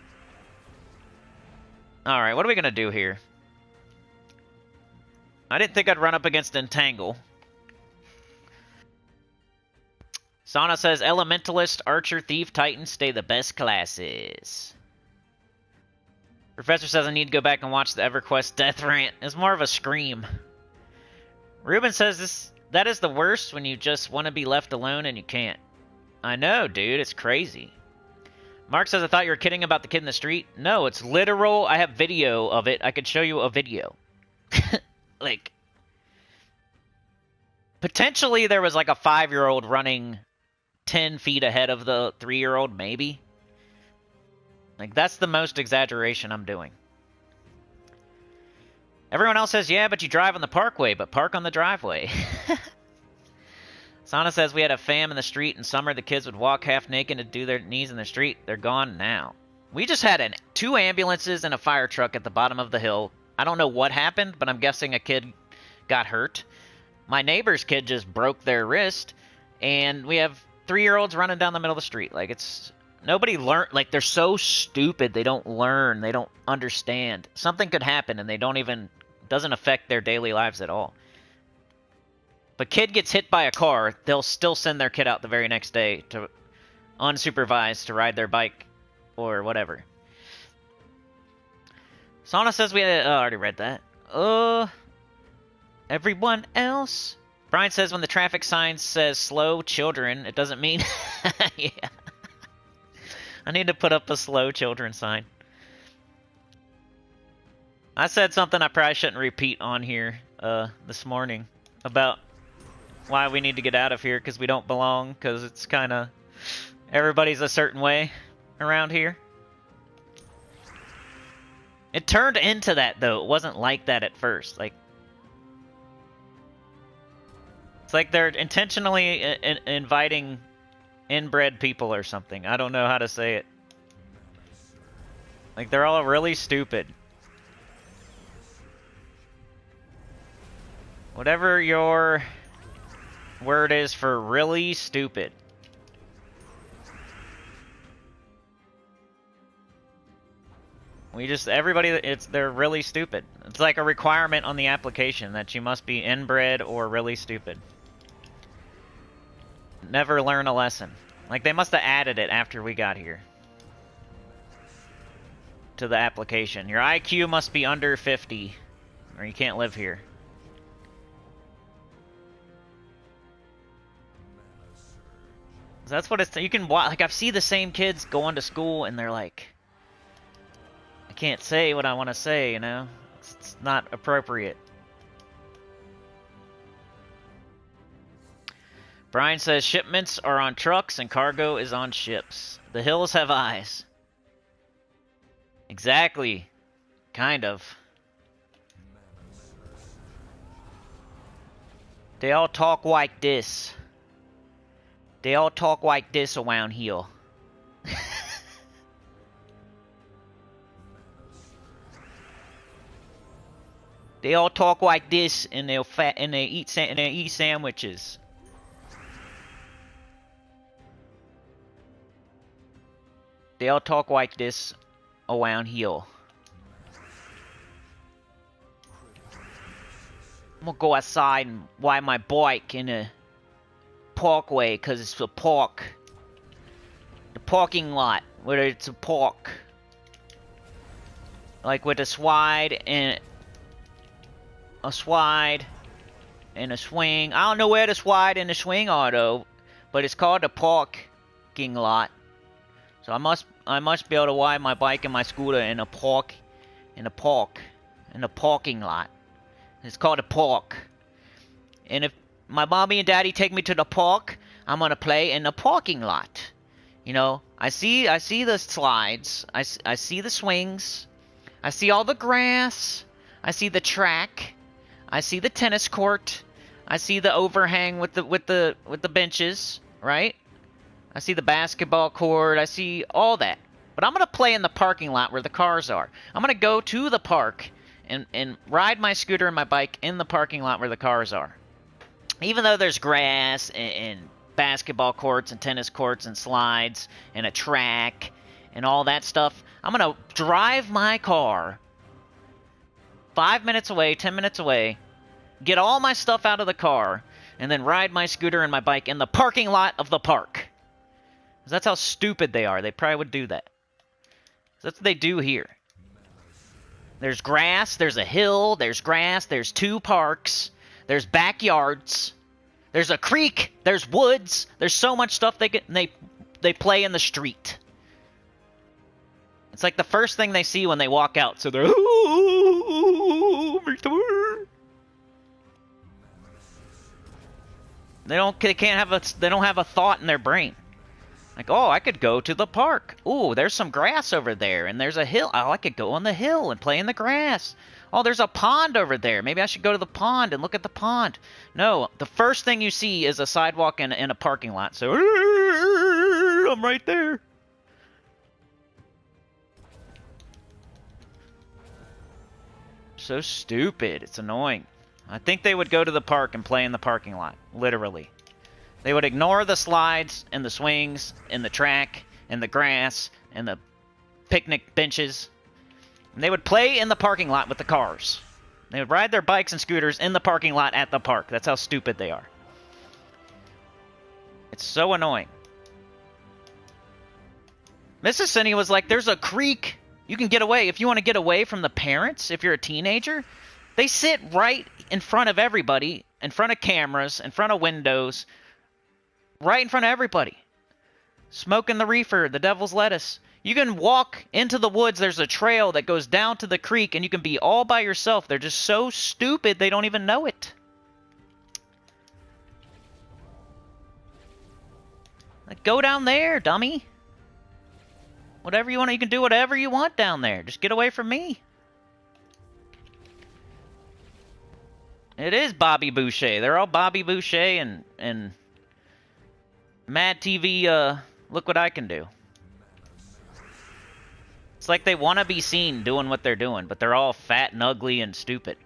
Alright, what are we gonna do here? I didn't think I'd run up against Entangle. Sana says, Elementalist, Archer, Thief, Titan stay the best classes. Professor says I need to go back and watch the EverQuest Death Rant. It's more of a scream. Ruben says that is the worst, when you just want to be left alone and you can't. I know, dude. It's crazy. Mark says, I thought you were kidding about the kid in the street. No, it's literal. I have video of it. I could show you a video. Like, potentially there was like a 5-year-old running 10 feet ahead of the 3-year-old, maybe. Like, that's the most exaggeration I'm doing. Everyone else says, yeah, but you drive on the parkway, but park on the driveway. Sana says, we had a fam in the street in summer. The kids would walk half naked and do their knees in the street. They're gone now. We just had 2 ambulances and a fire truck at the bottom of the hill. I don't know what happened, but I'm guessing a kid got hurt. My neighbor's kid just broke their wrist, and we have 3-year-olds running down the middle of the street. Like, it's... Nobody learn, like, they're so stupid, they don't learn, they don't understand. Something could happen and they don't even, doesn't affect their daily lives at all. If a kid gets hit by a car, they'll still send their kid out the very next day to unsupervised to ride their bike or whatever. Sana says we had, I already read that. Everyone else? Brian says when the traffic sign says slow children, it doesn't mean... Yeah. I need to put up a slow children sign. I said something I probably shouldn't repeat on here this morning about why we need to get out of here because we don't belong, because it's kind of... Everybody's a certain way around here. It turned into that, though. It wasn't like that at first. Like, it's like they're intentionally inviting inbred people or something. I don't know how to say it. Like, they're all really stupid. Whatever your word is for really stupid. They're really stupid. It's like a requirement on the application that you must be inbred or really stupid. Never learn a lesson. Like, they must have added it after we got here. To the application. Your IQ must be under 50, or you can't live here. That's what it's... You can watch... Like, I've seen the same kids going to school, and they're like... I can't say what I want to say, you know? It's not appropriate. Brian says shipments are on trucks and cargo is on ships. The hills have eyes. Exactly. Kind of. They all talk like this. They all talk like this around here. They all talk like this, and they eat sandwiches. They all talk like this around here. I'm gonna go outside and ride my bike in a parkway, because it's a park. The parking lot, where it's a park. Like with a slide and a swing. I don't know where the slide and the swing are though, but it's called a parking lot. So I must be able to ride my bike and my scooter in a parking lot. It's called a park. And if my mommy and daddy take me to the park, I'm gonna play in the parking lot. You know, I see the slides, I see the swings, I see all the grass, I see the track, I see the tennis court, I see the overhang with the benches, right? I see the basketball court, I see all that. But I'm gonna play in the parking lot where the cars are. I'm gonna go to the park and ride my scooter and my bike in the parking lot where the cars are. Even though there's grass and basketball courts and tennis courts and slides and a track and all that stuff, I'm going to drive my car 5 minutes away, 10 minutes away, get all my stuff out of the car, and then ride my scooter and my bike in the parking lot of the park. 'Cause that's how stupid they are. They probably would do that. That's what they do here. There's grass, there's a hill, there's grass, there's two parks, there's backyards, there's a creek, there's woods, there's so much stuff they play in the street. It's like the first thing they see when they walk out, so they're they don't have a thought in their brain. Like, oh, I could go to the park. Ooh, there's some grass over there, and there's a hill. Oh, I could go on the hill and play in the grass. Oh, there's a pond over there. Maybe I should go to the pond and look at the pond. No, the first thing you see is a sidewalk and a parking lot. So, I'm right there. So stupid. It's annoying. I think they would go to the park and play in the parking lot. Literally. They would ignore the slides and the swings and the track and the grass and the picnic benches. And they would play in the parking lot with the cars. They would ride their bikes and scooters in the parking lot at the park. That's how stupid they are. It's so annoying. Mrs. Cinny was like, there's a creek. You can get away. If you want to get away from the parents, if you're a teenager, They sit right in front of everybody, in front of cameras, in front of windows, right in front of everybody. Smoking the reefer, the devil's lettuce. You can walk into the woods. There's a trail that goes down to the creek, and you can be all by yourself. They're just so stupid they don't even know it. Like, go down there, dummy. Whatever you want, you can do whatever you want down there. Just get away from me. It is Bobby Boucher. They're all Bobby Boucher and Mad TV, look what I can do. It's like they want to be seen doing what they're doing, but they're all fat and ugly and stupid.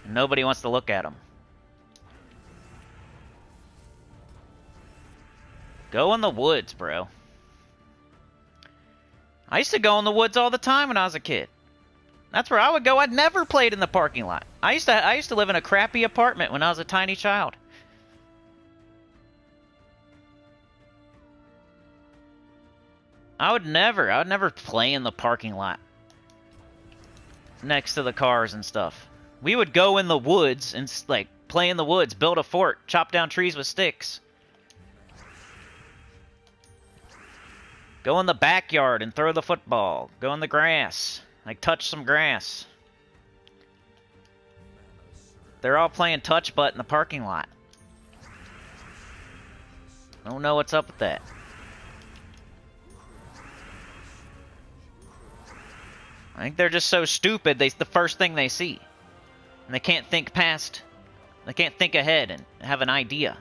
And nobody wants to look at them. Go in the woods, bro. I used to go in the woods all the time when I was a kid. That's where I would go. I'd never played in the parking lot. I used to live in a crappy apartment when I was a tiny child. I would never play in the parking lot next to the cars and stuff. We would go in the woods and like play in the woods, build a fort, chop down trees with sticks. Go in the backyard and throw the football. Go in the grass. Like, touch some grass. They're all playing touch butt in the parking lot. I don't know what's up with that. I think they're just so stupid, the first thing they see. And they can't think past... They can't think ahead and have an idea.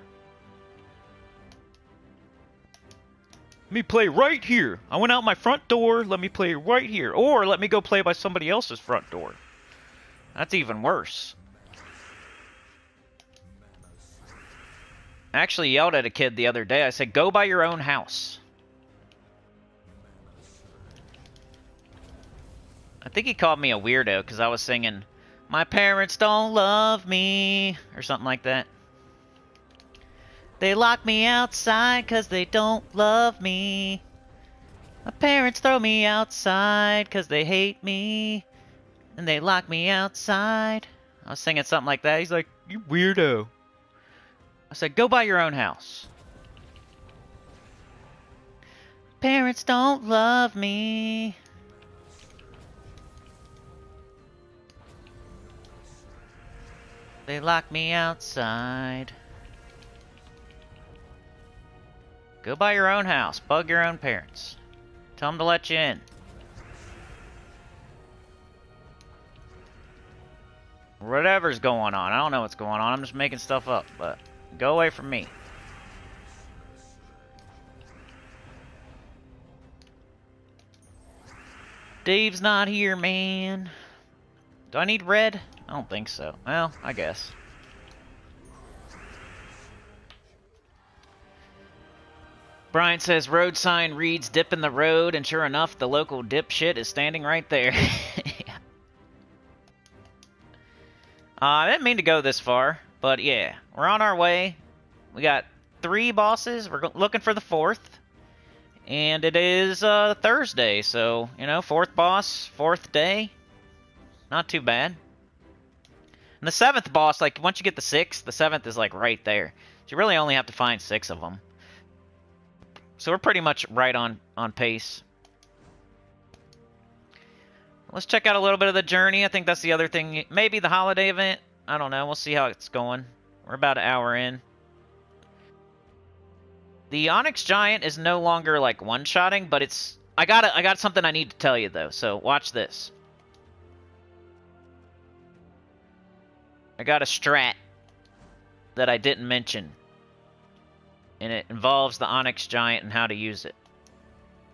Let me play right here. I went out my front door. Let me play right here. Or let me go play by somebody else's front door. That's even worse. I actually yelled at a kid the other day. I said, go by your own house. I think he called me a weirdo because I was singing, my parents don't love me, or something like that. They lock me outside because they don't love me. My parents throw me outside because they hate me. And they lock me outside. I was singing something like that. He's like, you weirdo. I said, go by your own house. Parents don't love me. They lock me outside. Go by your own house. Bug your own parents. Tell them to let you in. Whatever's going on. I don't know what's going on. I'm just making stuff up. But go away from me. Dave's not here, man. Do I need red? I don't think so. Well, I guess. Brian says, road sign reads dip in the road, and sure enough, the local dipshit is standing right there. I didn't mean to go this far, but yeah, we're on our way. We got 3 bosses. We're looking for the 4th. And it is Thursday, so, you know, 4th boss, 4th day. Not too bad. And the 7th boss, like, once you get the 6th, the 7th is, like, right there. So you really only have to find 6 of them. So we're pretty much right on pace. Let's check out a little bit of the journey. I think that's the other thing. Maybe the holiday event. I don't know. We'll see how it's going. We're about an hour in. The Onyx Giant is no longer like one-shotting, but it's... I got something I need to tell you, though. So watch this. I got a strat that I didn't mention. And it involves the Onyx Giant and how to use it.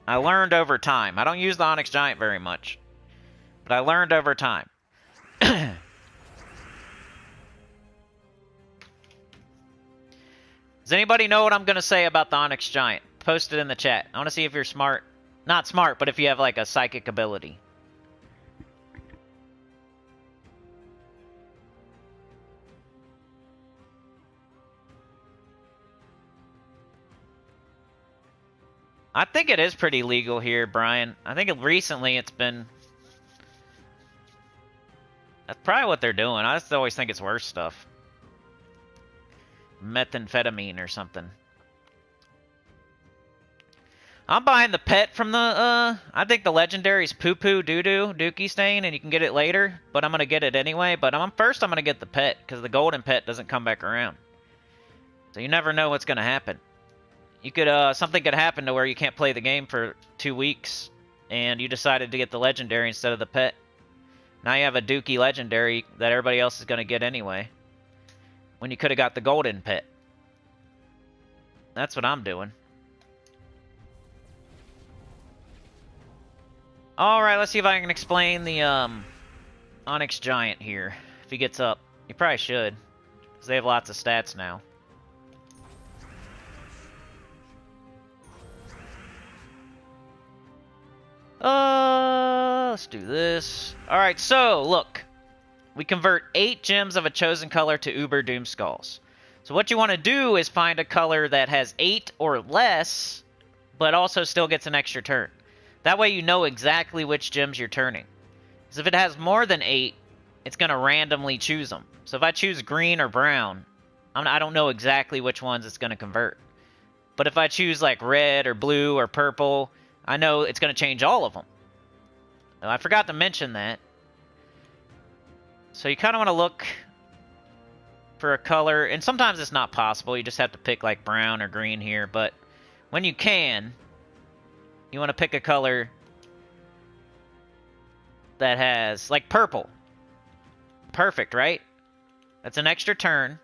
I learned over time. I don't use the Onyx Giant very much. But I learned over time. Does anybody know what I'm going to say about the Onyx Giant? Post it in the chat. I want to see if you're smart. Not smart, but if you have like a psychic ability. I think it is pretty legal here, Brian. I think recently it's been... That's probably what they're doing. I just always think it's worse stuff. Methamphetamine or something. I'm buying the pet from the, I think the legendary's Poo-Poo Doo-Doo Dookie Stain, and you can get it later, but I'm going to get it anyway. But first I'm going to get the pet, because the golden pet doesn't come back around. So you never know what's going to happen. You could, something could happen to where you can't play the game for 2 weeks, and you decided to get the legendary instead of the pet. Now you have a Dookie legendary that everybody else is going to get anyway, when you could have got the golden pet. That's what I'm doing. Alright, let's see if I can explain the Onyx Giant here. If he gets up. He probably should, because they have lots of stats now. Let's do this. Alright, so, look. We convert 8 gems of a chosen color to Uber Doom Skulls. So what you want to do is find a color that has 8 or less, but also still gets an extra turn. That way you know exactly which gems you're turning. Because if it has more than 8, it's going to randomly choose them. So if I choose green or brown, I don't know exactly which ones it's going to convert. But if I choose like red or blue or purple, I know it's going to change all of them. Now, I forgot to mention that. So you kind of want to look for a color, and sometimes it's not possible. You just have to pick like brown or green here. But when you can, you want to pick a color that has, like purple. Perfect, right? That's an extra turn.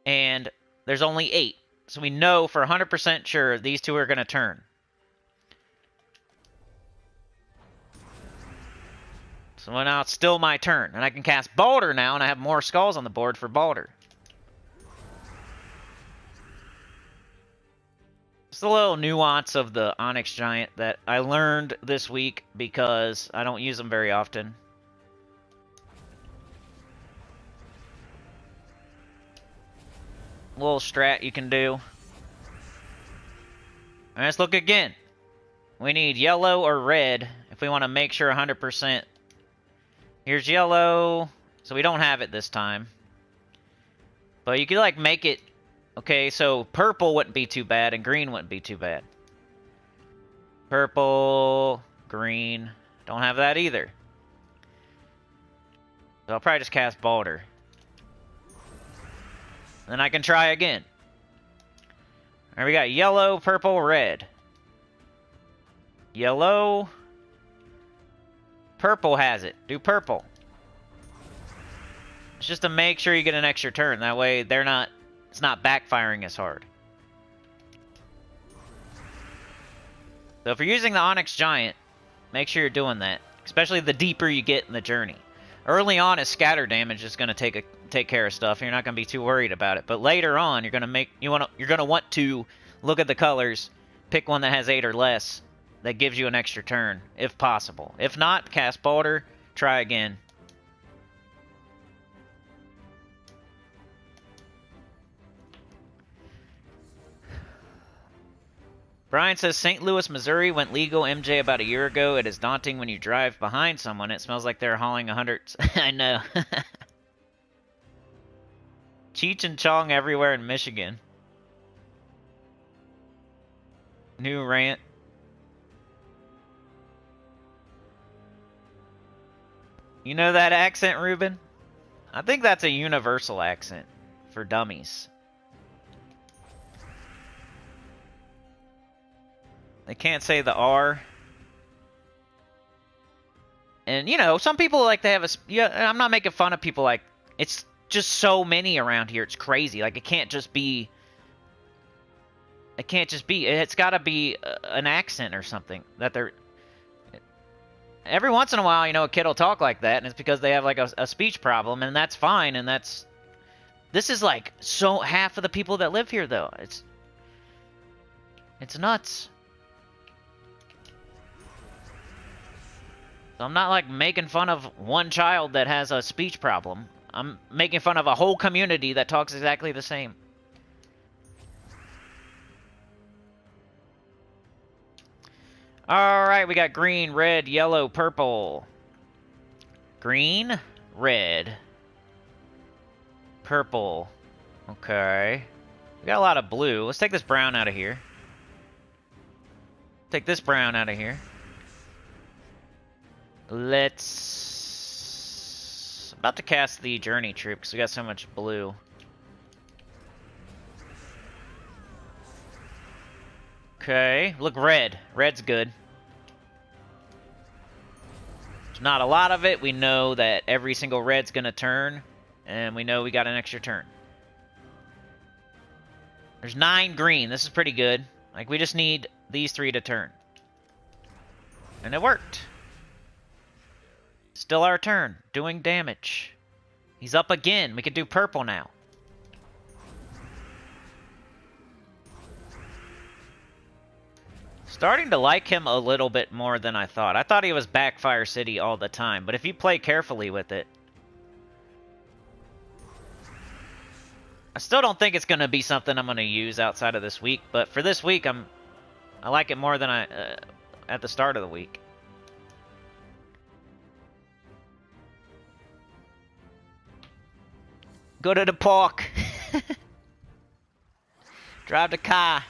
And there's only 8. So we know for 100% sure these two are going to turn. So now it's still my turn. And I can cast Balder now, and I have more skulls on the board for Balder. It's a little nuance of the Onyx Giant that I learned this week because I don't use them very often. Little strat you can do. Alright, let's look again. We need yellow or red if we want to make sure 100%. Here's yellow. So we don't have it this time. But you could like make it. Okay, so purple wouldn't be too bad, and green wouldn't be too bad. Purple, green, don't have that either. So I'll probably just cast Balder. Then I can try again. Alright, we got yellow, purple, red. Yellow. Purple has it. Do purple. It's just to make sure you get an extra turn. That way it's not backfiring as hard. So if you're using the Onyx Giant, make sure you're doing that. Especially the deeper you get in the journey. Early on, his scatter damage is going to take care of stuff. You're not going to be too worried about it. But later on, you're going to want to look at the colors, pick one that has 8 or less, that gives you an extra turn, if possible. If not, cast Balder, try again. Brian says, St. Louis, Missouri went legal MJ about a year ago. It is daunting when you drive behind someone. It smells like they're hauling 100... I know. Cheech and Chong everywhere in Michigan. New rant. You know that accent, Ruben? I think that's a universal accent for dummies. They can't say the R. And, you know, some people like to have a... Yeah, I'm not making fun of people like... It's just so many around here. It's crazy. Like, it can't just be... It can't just be... It's got to be an accent or something. That they're... Every once in a while, you know, a kid will talk like that, and it's because they have, like, a speech problem, and that's fine, and that's... This is, like, so... Half of the people that live here, though. It's nuts. So I'm not, like, making fun of one child that has a speech problem. I'm making fun of a whole community that talks exactly the same. Alright, we got green, red, yellow, purple. Green, red, purple. Okay. We got a lot of blue. Let's take this brown out of here. Take this brown out of here. Let's... About to cast the Journey Troop because we got so much blue. Okay, look, red. Red's good. There's not a lot of it. We know that every single red's gonna turn, and we know we got an extra turn. There's 9 green. This is pretty good. Like, we just need these 3 to turn. And it worked. Still our turn. Doing damage. He's up again. We could do purple now. Starting to like him a little bit more than I thought. I thought he was Backfire City all the time, but if you play carefully with it... I still don't think it's going to be something I'm going to use outside of this week, but for this week, I like it more than I at the start of the week. Go to the park. Drive the car.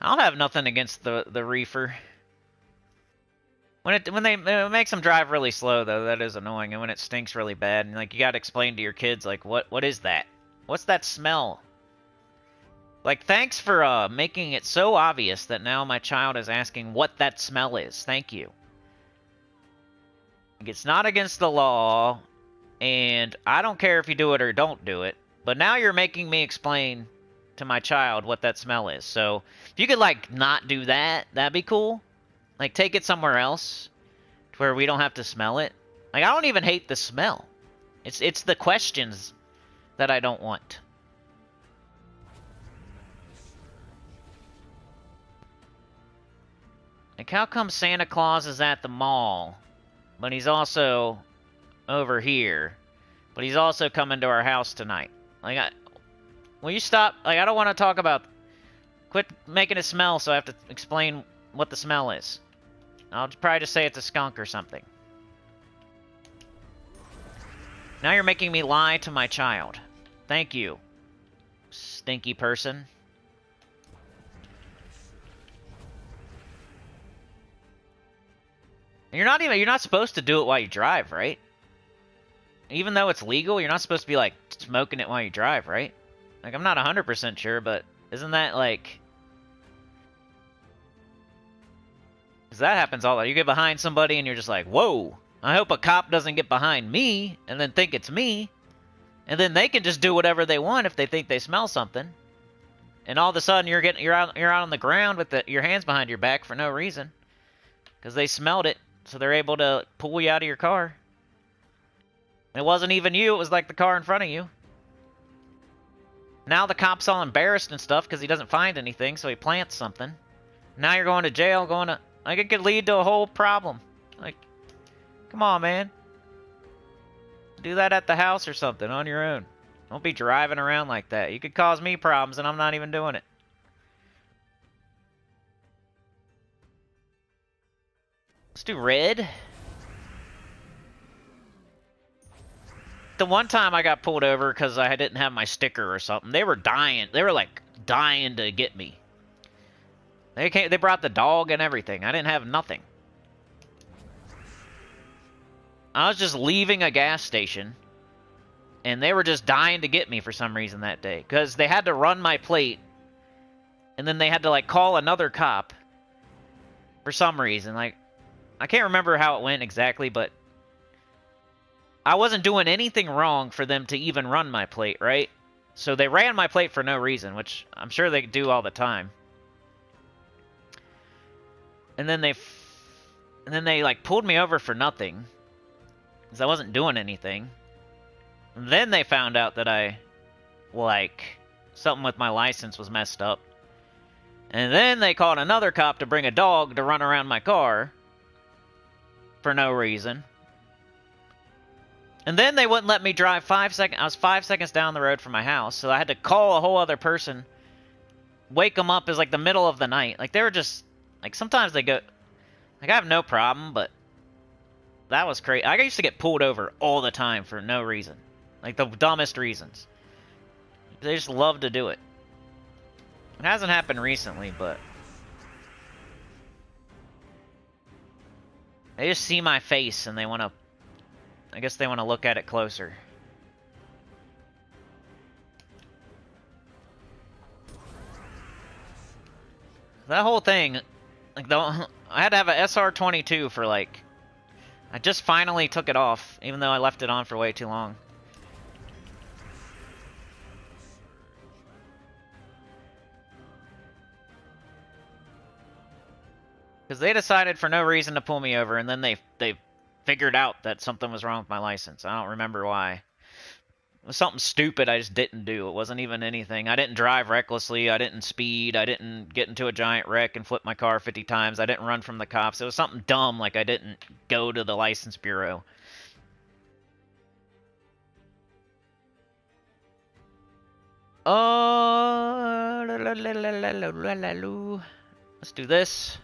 I don't have nothing against the reefer. When it makes them drive really slow, though, that is annoying. And when it stinks really bad, and like you got to explain to your kids, like, what is that? What's that smell? Like, thanks for making it so obvious that now my child is asking what that smell is. Thank you. Like, it's not against the law, and I don't care if you do it or don't do it. But now you're making me explain to my child what that smell is. So if you could, like, not do that, that'd be cool. Like, take it somewhere else to where we don't have to smell it. Like, I don't even hate the smell. It's the questions that I don't want. Like, how come Santa Claus is at the mall, but he's also over here, but he's also coming to our house tonight? Like, will you stop? Like, I don't want to talk about... Quit making it smell so I have to explain what the smell is. I'll probably just say it's a skunk or something. Now you're making me lie to my child. Thank you, stinky person. And you're not supposed to do it while you drive, right? Even though it's legal, you're not supposed to be, like, smoking it while you drive, right? Like, I'm not 100% sure, but isn't that, like... Because that happens all the time. You get behind somebody and you're just like, whoa, I hope a cop doesn't get behind me and then think it's me. And then they can just do whatever they want if they think they smell something. And all of a sudden you're out on the ground with your hands behind your back for no reason. Because they smelled it, so they're able to pull you out of your car. It wasn't even you, it was like the car in front of you. Now the cop's all embarrassed and stuff because he doesn't find anything, so he plants something. Now you're going to jail, like, it could lead to a whole problem. Like, come on, man. Do that at the house or something on your own. Don't be driving around like that. You could cause me problems and I'm not even doing it. Let's do red. The one time I got pulled over because I didn't have my sticker or something, they were dying. They were, like, dying to get me. They brought the dog and everything. I didn't have nothing. I was just leaving a gas station, and they were just dying to get me for some reason that day. Because they had to run my plate, and then they had to, like, call another cop for some reason. Like, I can't remember how it went exactly, but I wasn't doing anything wrong for them to even run my plate, right? So they ran my plate for no reason, which I'm sure they do all the time. And then they like pulled me over for nothing because I wasn't doing anything. And then they found out that something with my license was messed up. And then they called another cop to bring a dog to run around my car for no reason. And then they wouldn't let me drive 5 seconds. I was 5 seconds down the road from my house, so I had to call a whole other person, wake them up. It was like the middle of the night. Like, they were just Like, sometimes they go... Like, I have no problem, but... That was crazy. I used to get pulled over all the time for no reason. Like, the dumbest reasons. They just love to do it. It hasn't happened recently, but... They just see my face and they want to... I guess they want to look at it closer. That whole thing... Like, I had to have a SR-22 for, like... I just finally took it off, even though I left it on for way too long. Because they decided for no reason to pull me over, and then they figured out that something was wrong with my license. I don't remember why. It was something stupid I just didn't do. It wasn't even anything. I didn't drive recklessly. I didn't speed. I didn't get into a giant wreck and flip my car 50 times. I didn't run from the cops. It was something dumb, like I didn't go to the license bureau. Let's do this.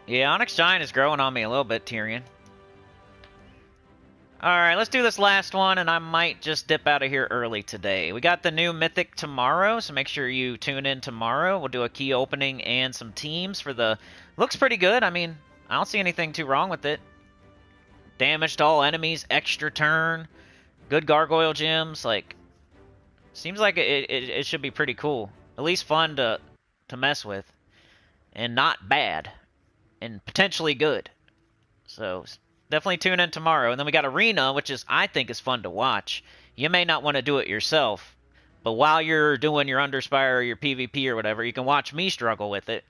Yeah, Onyx Giant is growing on me a little bit, Tyrion. Alright, let's do this last one, and I might just dip out of here early today. We got the new Mythic tomorrow, so make sure you tune in tomorrow. We'll do a key opening and some teams for the... Looks pretty good. I mean, I don't see anything too wrong with it. Damage to all enemies, extra turn, good gargoyle gems, like... Seems like it should be pretty cool. At least fun to mess with. And not bad. And potentially good. So definitely tune in tomorrow. And then we got Arena, which I think is fun to watch. You may not want to do it yourself, but while you're doing your Underspire or your PvP or whatever, you can watch me struggle with it.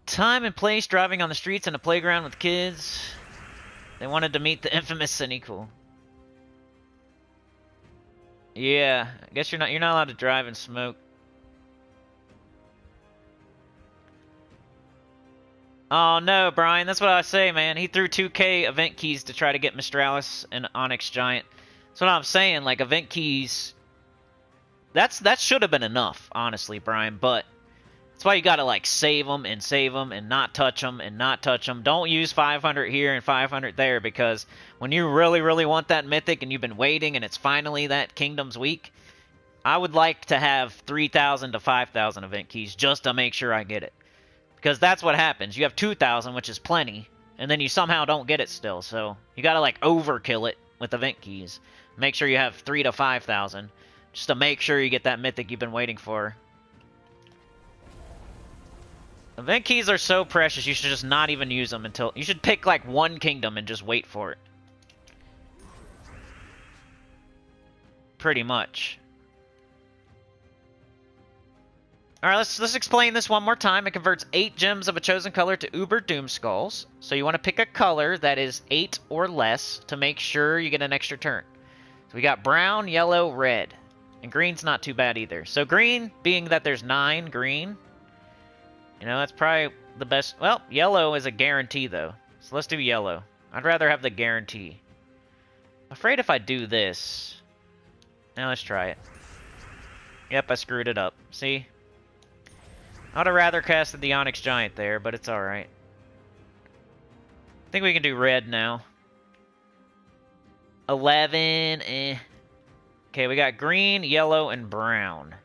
Time and place driving on the streets and a playground with kids. They wanted to meet the infamous Sinnycool. Yeah, I guess you're not allowed to drive and smoke. Oh no, Brian, that's what I say, man. He threw 2K event keys to try to get Mistralis and Onyx Giant. That's what I'm saying, like event keys. That should have been enough, honestly, Brian, but that's why you gotta like save them and not touch them and not touch them. Don't use 500 here and 500 there, because when you really, really want that mythic and you've been waiting and it's finally that Kingdom's week, I would like to have 3,000 to 5,000 event keys just to make sure I get it. Because that's what happens. You have 2,000, which is plenty, and then you somehow don't get it still. So you gotta like overkill it with event keys. Make sure you have 3,000 to 5,000 just to make sure you get that mythic you've been waiting for. Event keys are so precious, you should just not even use them until... You should pick like one kingdom and just wait for it. Pretty much. Alright, let's explain this one more time. It converts 8 gems of a chosen color to Uber Doom Skulls. So you want to pick a color that is 8 or less to make sure you get an extra turn. So we got brown, yellow, red. And green's not too bad either. So green, being that there's 9 green, you know, that's probably the best. Well, yellow is a guarantee, though. So let's do yellow. I'd rather have the guarantee. I'm afraid if I do this... Now let's try it. Yep, I screwed it up. See? I'd have rather casted the Onyx Giant there, but it's alright. I think we can do red now. 11, eh. Okay, we got green, yellow, and brown.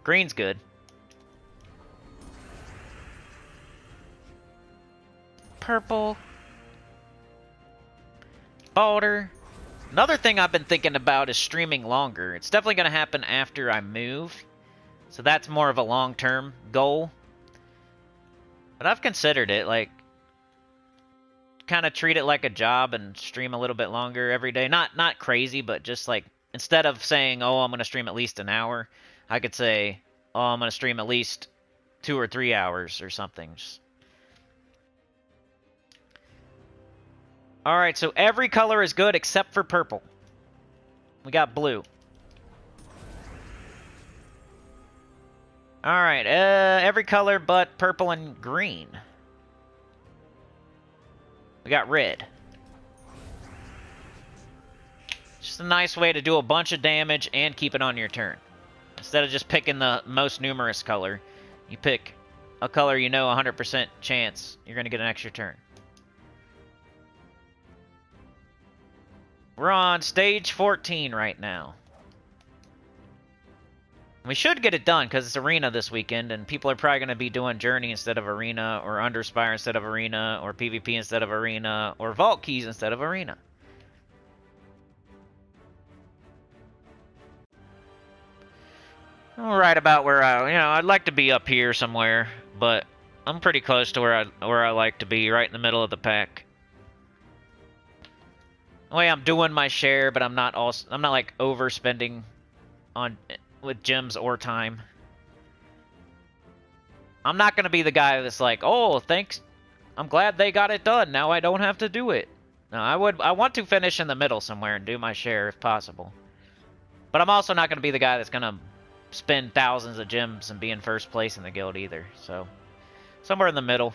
Green's good. Purple. Border. Another thing I've been thinking about is streaming longer. It's definitely going to happen after I move. So that's more of a long-term goal. But I've considered it, like, kind of treat it like a job and stream a little bit longer every day. Not crazy, but just like, instead of saying, oh, I'm going to stream at least an hour, I could say, oh, I'm going to stream at least 2 or 3 hours or something. Alright, so every color is good except for purple. We got blue. We got red. Just a nice way to do a bunch of damage and keep it on your turn. Instead of just picking the most numerous color, you pick a color you know 100% chance you're going to get an extra turn. We're on stage 14 right now. We should get it done because it's Arena this weekend, and people are probably going to be doing Journey instead of Arena, or Underspire instead of Arena, or PvP instead of Arena, or Vault Keys instead of Arena. I'm right about where I'd like to be up here somewhere, but I'm pretty close to where I like to be, right in the middle of the pack. The way I'm doing my share, but I'm not like overspending on with gems or time. I'm not gonna be the guy that's like, oh, thanks, I'm glad they got it done. Now I don't have to do it. No, I want to finish in the middle somewhere and do my share if possible. But I'm also not gonna be the guy that's gonna spend thousands of gems and be in first place in the guild either. So somewhere in the middle.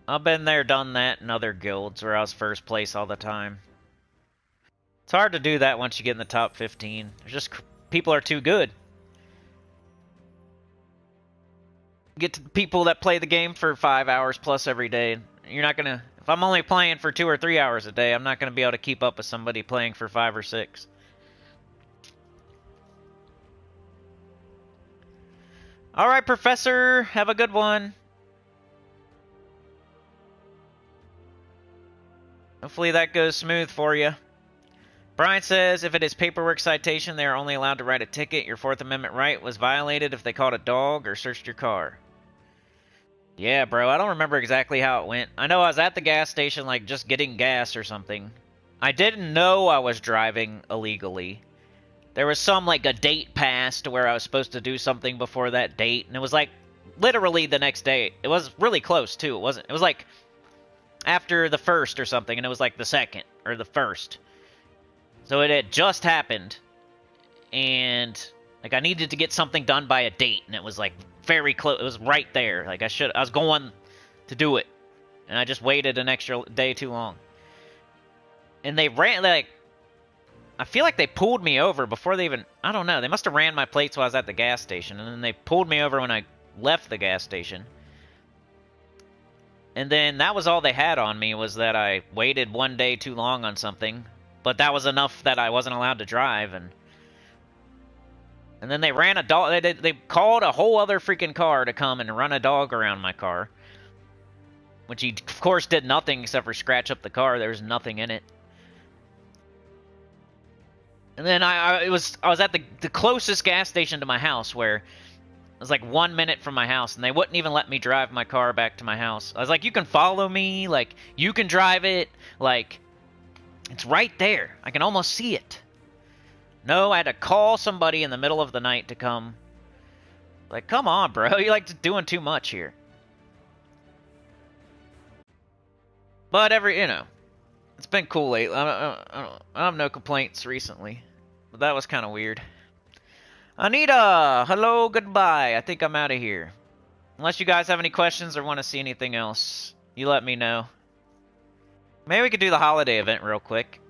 I've been there, done that in other guilds where I was first place all the time. It's hard to do that once you get in the top 15. There's just people are too good. Get to people that play the game for 5 hours plus every day. You're not gonna. If I'm only playing for 2 or 3 hours a day, I'm not gonna be able to keep up with somebody playing for 5 or 6. All right, Professor. Have a good one. Hopefully that goes smooth for you. Brian says, if it is paperwork citation, they are only allowed to write a ticket. Your Fourth Amendment right was violated if they caught a dog or searched your car. Yeah, bro, I don't remember exactly how it went. I know I was at the gas station, like, just getting gas or something. I didn't know I was driving illegally. There was some, like, a date passed where I was supposed to do something before that date, and it was, like, literally the next day. It was really close, too. It was, like, after the 1st or something, and it was, like, the 2nd or the 1st. So it had just happened, and, like, I needed to get something done by a date, and it was, like, very close. It was right there. Like, I was going to do it, and I just waited an extra day too long. And they ran, like, I feel like they pulled me over before they even, I don't know, they must have ran my plates while I was at the gas station, and then they pulled me over when I left the gas station. And then that was all they had on me, was that I waited one day too long on something. But that was enough that I wasn't allowed to drive, and then they ran a dog. They called a whole other freaking car to come and run a dog around my car, which he of course did nothing except for scratch up the car. There was nothing in it. And then I was at the closest gas station to my house, where it was like 1 minute from my house, and they wouldn't even let me drive my car back to my house. I was like, you can follow me, like, you can drive it, like, it's right there. I can almost see it. No, I had to call somebody in the middle of the night to come. Like, come on, bro. You're, like, doing too much here. But it's been cool lately. I have no complaints recently. But that was kind of weird. Anita, hello, goodbye. I think I'm out of here. Unless you guys have any questions or want to see anything else, you let me know. Maybe we could do the holiday event real quick.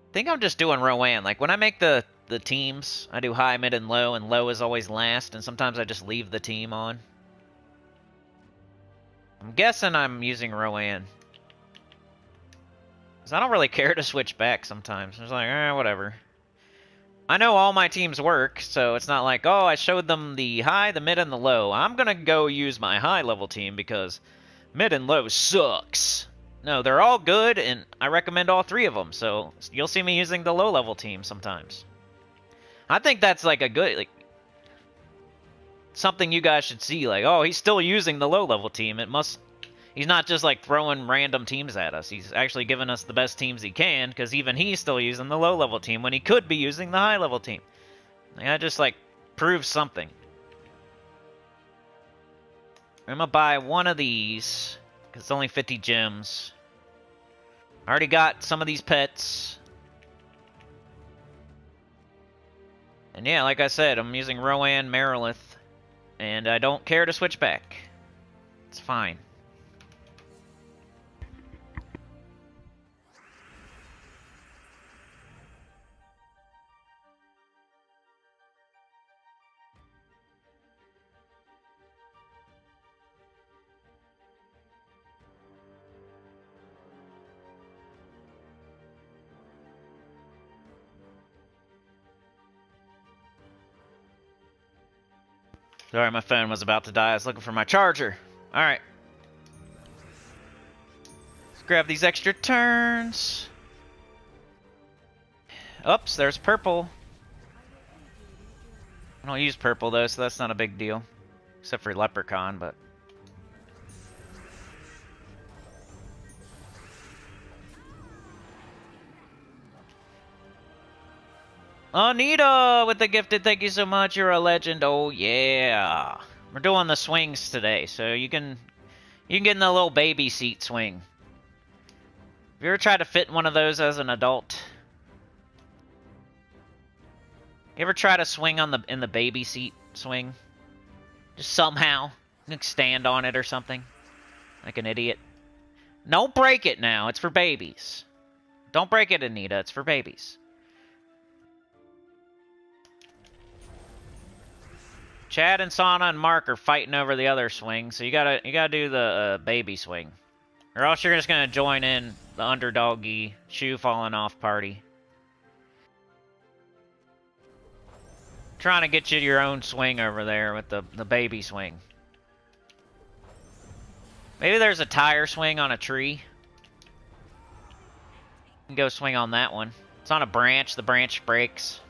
I think I'm just doing Rowan. Like, when I make the teams, I do high, mid, and low is always last, and sometimes I just leave the team on. I'm guessing I'm using Rowan. Because I don't really care to switch back sometimes. It's like, whatever. I know all my teams work, so it's not like, oh, I showed them the high, the mid, and the low. I'm going to go use my high-level team because mid and low sucks. No, they're all good, and I recommend all 3 of them, so you'll see me using the low-level team sometimes. I think that's, like, a good, like, something you guys should see. Like, oh, he's still using the low-level team. He's not just, like, throwing random teams at us. He's actually giving us the best teams he can, because even he's still using the low-level team when he could be using the high-level team. Like, that just, like, proves something. I'm gonna buy one of these, because it's only 50 gems. I already got some of these pets. And yeah, like I said, I'm using Rowan Marilith, and I don't care to switch back. It's fine. Sorry, my phone was about to die. I was looking for my charger. Alright. Let's grab these extra turns. Oops, there's purple. I don't use purple, though, so that's not a big deal. Except for Leprechaun, but... Anita with the gifted, thank you so much. You're a legend. Oh yeah. We're doing the swings today, so you can get in the little baby seat swing. Have you ever tried to fit one of those as an adult? You ever try to swing in the baby seat swing? Just somehow. You can stand on it or something. Like an idiot. Don't break it now. It's for babies. Don't break it, Anita. It's for babies. Chad and Sana and Mark are fighting over the other swing, so you gotta do the baby swing, or else you're just gonna join in the underdoggy shoe falling off party. Trying to get you your own swing over there with the baby swing. Maybe there's a tire swing on a tree. You can go swing on that one. It's on a branch. The branch breaks.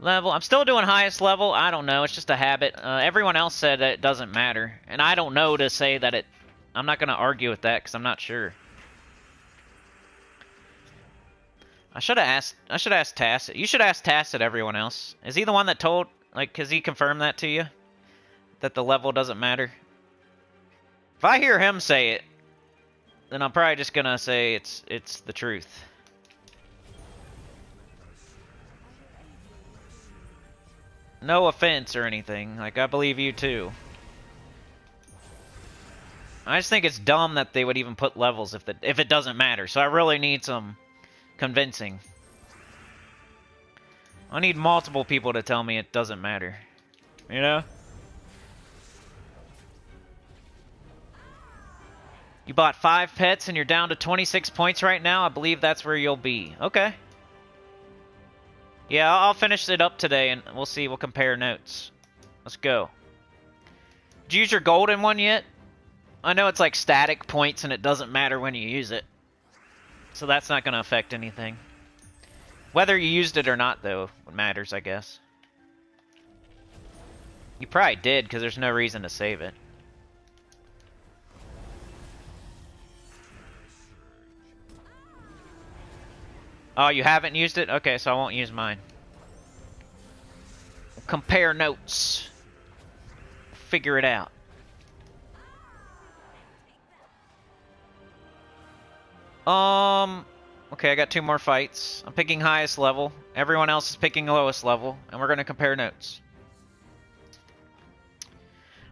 Level. I'm still doing highest level. I don't know. It's just a habit. Everyone else said that it doesn't matter. And I don't know to say that it... I'm not going to argue with that because I'm not sure. I should have asked Tacit. You should ask Tacit, everyone else. Is he the one that told... Like, has he confirmed that to you? That the level doesn't matter? If I hear him say it, then I'm probably just going to say it's the truth. No offense or anything. Like, I believe you too. I just think it's dumb that they would even put levels if it doesn't matter. So I really need some convincing. I need multiple people to tell me it doesn't matter. You know? You bought 5 pets and you're down to 26 points right now? I believe that's where you'll be. Okay. Yeah, I'll finish it up today, and we'll see. We'll compare notes. Let's go. Did you use your golden one yet? I know it's like static points, and it doesn't matter when you use it. So that's not going to affect anything. Whether you used it or not, though, matters, I guess. You probably did, because there's no reason to save it. Oh, you haven't used it? Okay, so I won't use mine. Compare notes. Figure it out. Okay, I got 2 more fights. I'm picking highest level. Everyone else is picking lowest level, and we're going to compare notes.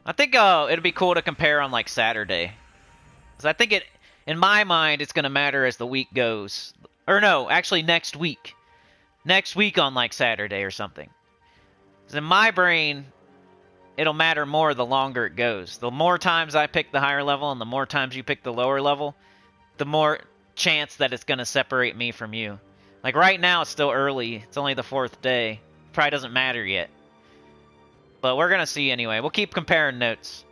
I think it'll be cool to compare on, like, Saturday. Because I think in my mind, it's going to matter as the week goes. Or no, actually next week. Next week on, like, Saturday or something. Because in my brain, it'll matter more the longer it goes. The more times I pick the higher level and the more times you pick the lower level, the more chance that it's going to separate me from you. Like, right now, it's still early. It's only the 4th day. Probably doesn't matter yet. But we're going to see anyway. We'll keep comparing notes.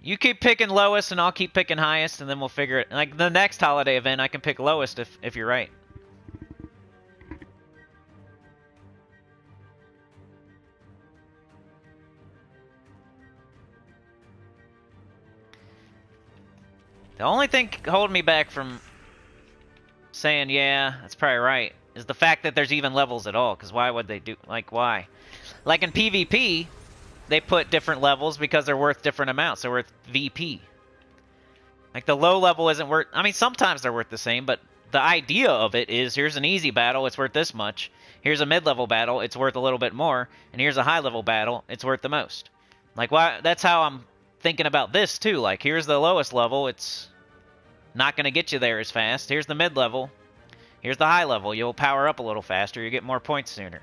You keep picking lowest, and I'll keep picking highest, and then we'll figure it. Like, the next holiday event, I can pick lowest if you're right. The only thing holding me back from saying, yeah, that's probably right, is the fact that there's even levels at all. Because why would they do... Like, why? Like, in PvP... They put different levels because they're worth different amounts. They're worth VP. Like, the low level isn't worth... I mean, sometimes they're worth the same, but the idea of it is, here's an easy battle, it's worth this much. Here's a mid-level battle, it's worth a little bit more. And here's a high-level battle, it's worth the most. Like, why? That's how I'm thinking about this, too. Like, here's the lowest level, it's not going to get you there as fast. Here's the mid-level. Here's the high level. You'll power up a little faster, you get more points sooner.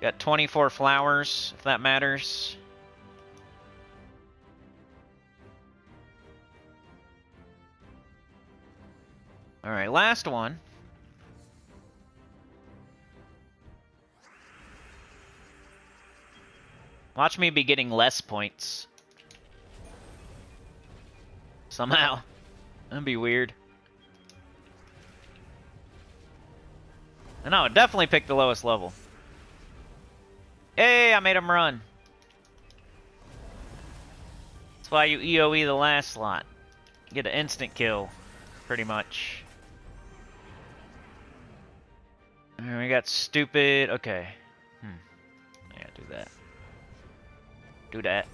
Got 24 flowers, if that matters. Alright, last one. Watch me be getting less points. Somehow. That'd be weird. No, definitely pick the lowest level. Hey, I made him run. That's why you EOE the last slot. Get an instant kill, pretty much. And we got stupid... Okay. Yeah, do that. Do that.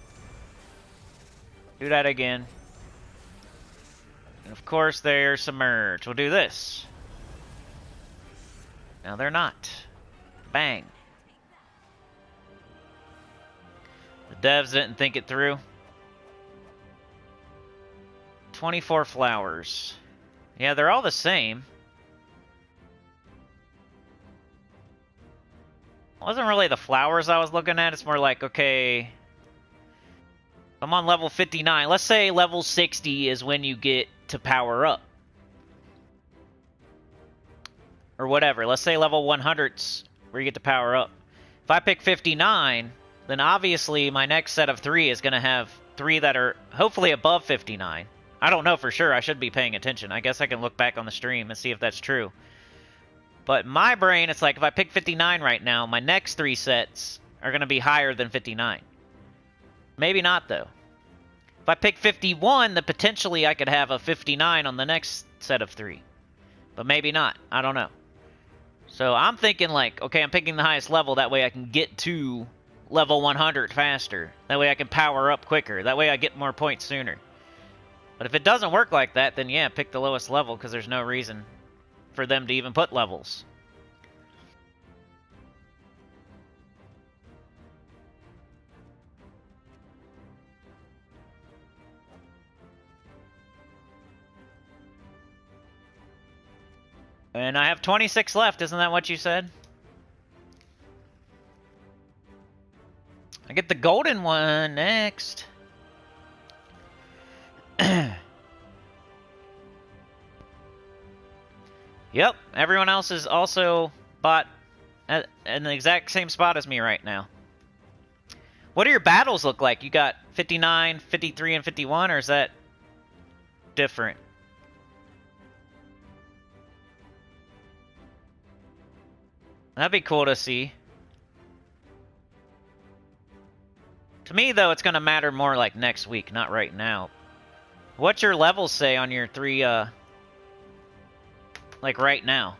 Do that again. And of course they're submerged. We'll do this. Now they're not. Bang. The devs didn't think it through. 24 flowers. Yeah, they're all the same. It wasn't really the flowers I was looking at. It's more like, okay, I'm on level 59. Let's say level 60 is when you get to power up. Or whatever. Let's say level 100's where you get to power up. If I pick 59, then obviously my next set of 3 is going to have 3 that are hopefully above 59. I don't know for sure. I should be paying attention. I guess I can look back on the stream and see if that's true. But in my brain, it's like if I pick 59 right now, my next 3 sets are going to be higher than 59. Maybe not, though. If I pick 51, then potentially I could have a 59 on the next set of 3. But maybe not. I don't know. So I'm thinking like, okay, I'm picking the highest level. That way I can get to level 100 faster. That way I can power up quicker. That way I get more points sooner. But if it doesn't work like that, then yeah, pick the lowest level because there's no reason for them to even put levels. And I have 26 left, isn't that what you said? I get the golden one next. Yep, everyone else is also bought in the exact same spot as me right now. What do your battles look like? You got 59, 53, and 51, or is that different? That'd be cool to see. To me, though, it's going to matter more like next week, not right now. What's your levels say on your 3, like right now?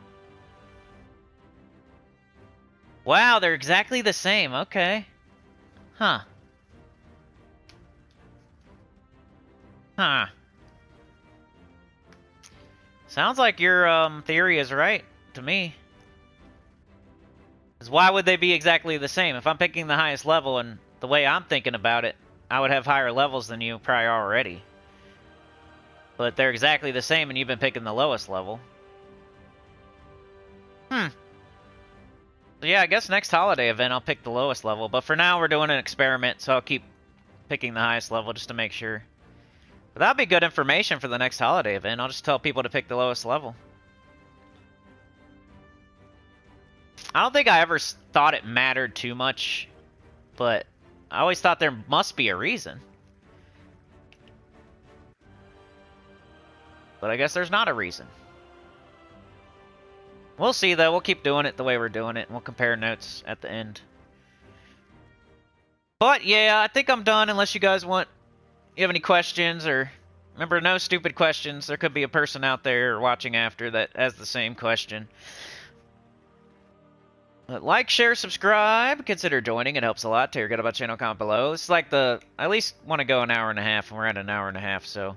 Wow, they're exactly the same. Okay. Huh. Huh. Sounds like your theory is right to me. Because why would they be exactly the same? If I'm picking the highest level and the way I'm thinking about it, I would have higher levels than you probably already. But they're exactly the same and you've been picking the lowest level. So yeah, I guess next holiday event I'll pick the lowest level. But for now we're doing an experiment, so I'll keep picking the highest level just to make sure. But that'll be good information for the next holiday event. I'll just tell people to pick the lowest level. I don't think I ever thought it mattered too much, but I always thought there must be a reason. But I guess there's not a reason. We'll see, though. We'll keep doing it the way we're doing it, and we'll compare notes at the end. But, yeah, I think I'm done unless you guys want... You have any questions, or... Remember, no stupid questions. There could be a person out there watching after that has the same question. Like, share, subscribe. Consider joining. It helps a lot. Tell your good about channel, comment below. It's like I at least want to go an hour and a half, and we're at an hour and a half, so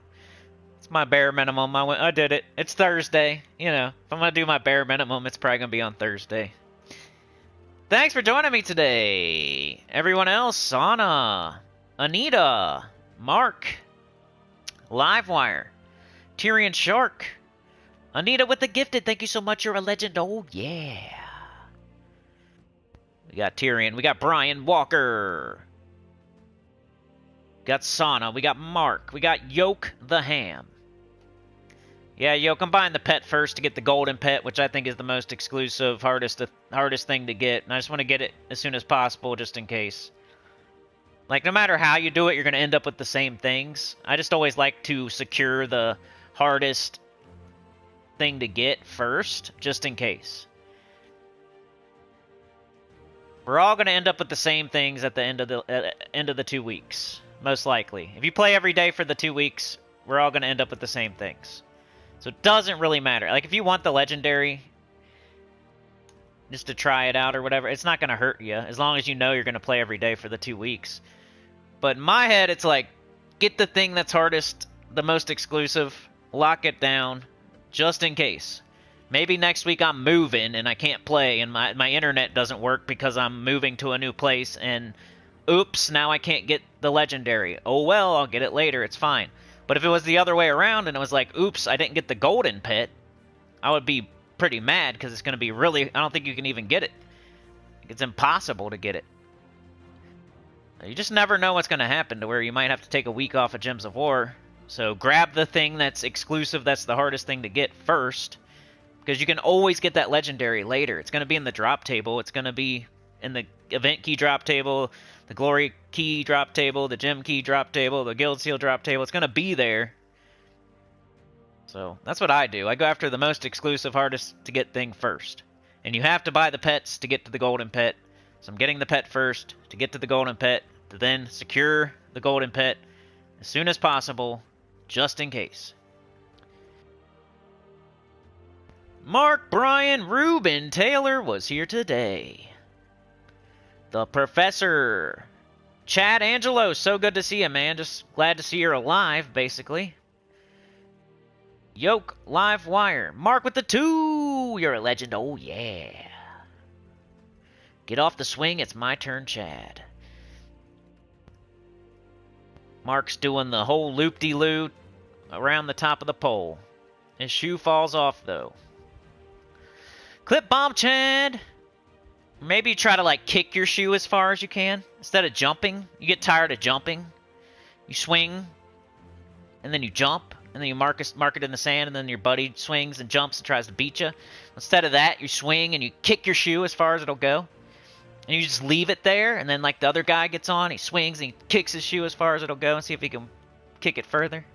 it's my bare minimum. I did it. It's Thursday. You know, if I'm going to do my bare minimum, it's probably going to be on Thursday. Thanks for joining me today. Everyone else, Sana, Anita, Mark, Livewire, Tyrion Shark, Anita with the gifted. Thank you so much. You're a legend. Oh, yeah. We got Tyrion. We got Brian Walker. We got Sana. We got Mark. We got Yoke the Ham. Yeah, Yoke, I'm buying the pet first to get the golden pet, which I think is the most exclusive, hardest thing to get. And I just want to get it as soon as possible, just in case. Like, no matter how you do it, you're going to end up with the same things. I just always like to secure the hardest thing to get first, just in case. We're all going to end up with the same things at the end of the 2 weeks, most likely. If you play every day for the 2 weeks, we're all going to end up with the same things. So it doesn't really matter. Like, if you want the legendary just to try it out or whatever, it's not going to hurt you as long as you know you're going to play every day for the 2 weeks. But in my head, it's like, get the thing that's hardest, the most exclusive, lock it down, just in case. Maybe next week I'm moving and I can't play and my internet doesn't work because I'm moving to a new place and oops, now I can't get the legendary. Oh well, I'll get it later, it's fine. But if it was the other way around and it was like, oops, I didn't get the golden pet, I would be pretty mad because it's going to be really, I don't think you can even get it. It's impossible to get it. You just never know what's going to happen to where you might have to take a week off of Gems of War. So grab the thing that's exclusive, that's the hardest thing to get first. Because you can always get that legendary later. It's going to be in the drop table. It's going to be in the event key drop table, the glory key drop table, the gem key drop table, the guild seal drop table. It's going to be there. So that's what I do. I go after the most exclusive, hardest to get thing first. And you have to buy the pets to get to the golden pet. So I'm getting the pet first to get to the golden pet, to then secure the golden pet as soon as possible, just in case. Mark, Brian, Ruben, Taylor was here today. The Professor. Chad Angelo, so good to see you, man. Just glad to see you're alive, basically. Yoke, Live Wire. Mark with the 2. You're a legend. Oh, yeah. Get off the swing. It's my turn, Chad. Mark's doing the whole loop-de-loo around the top of the pole. His shoe falls off, though. Clip bomb, Chad. Maybe try to, like, kick your shoe as far as you can. Instead of jumping. You get tired of jumping. You swing. And then you jump. And then you mark it in the sand. And then your buddy swings and jumps and tries to beat you. Instead of that, you swing and you kick your shoe as far as it'll go. And you just leave it there. And then, like, the other guy gets on. He swings and he kicks his shoe as far as it'll go. And see if he can kick it further.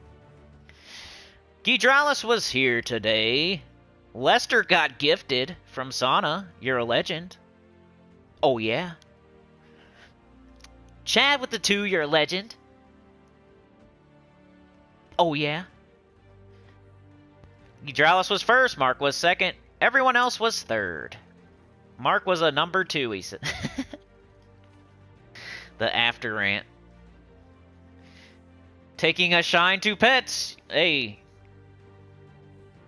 Gidralis was here today. Lester got gifted from Sana. You're a legend. Oh, yeah. Chad with the 2. You're a legend. Oh, yeah. Gidralis was first. Mark was second. Everyone else was third. Mark was a number 2, he said. The after rant. Taking a shine to pets. Hey.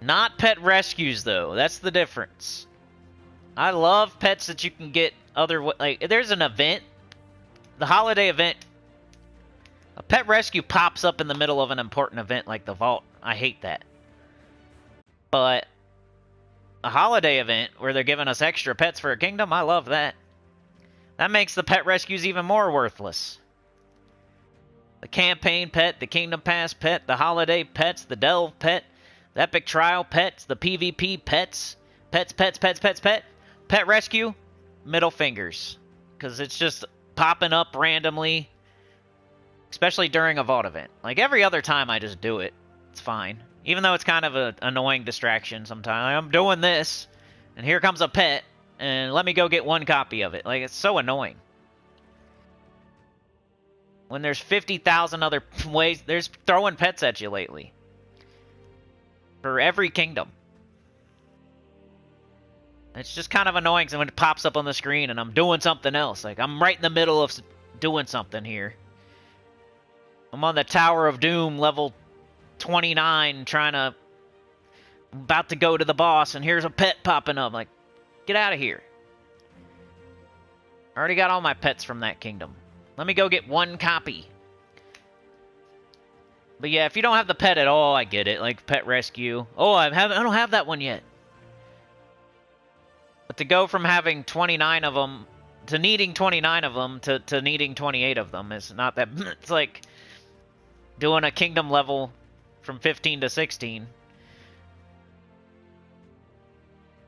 Not pet rescues, though. That's the difference. I love pets that you can get other... Like, there's an event. The holiday event. A pet rescue pops up in the middle of an important event like the vault. I hate that. But a holiday event where they're giving us extra pets for a kingdom, I love that. That makes the pet rescues even more worthless. The campaign pet, the kingdom pass pet, the holiday pets, the delve pet, the epic trial pets, the PvP pets, pet, pet rescue, middle fingers. Because it's just popping up randomly, especially during a vault event. Like every other time I just do it, it's fine. Even though it's kind of an annoying distraction sometimes. I'm doing this, and here comes a pet, and let me go get one copy of it. Like, it's so annoying. When there's 50,000 other ways, there's throwing pets at you lately. For every kingdom. It's just kind of annoying when it pops up on the screen and I'm doing something else. Like, I'm right in the middle of doing something here. I'm on the Tower of Doom, level 29, about to go to the boss, and here's a pet popping up. Like, get out of here. I already got all my pets from that kingdom. Let me go get one copy. But yeah, if you don't have the pet at all, I get it. Like, pet rescue. Oh, I don't have that one yet. But to go from having 29 of them to needing 29 of them to needing 28 of them is not that... It's like doing a kingdom level from 15 to 16.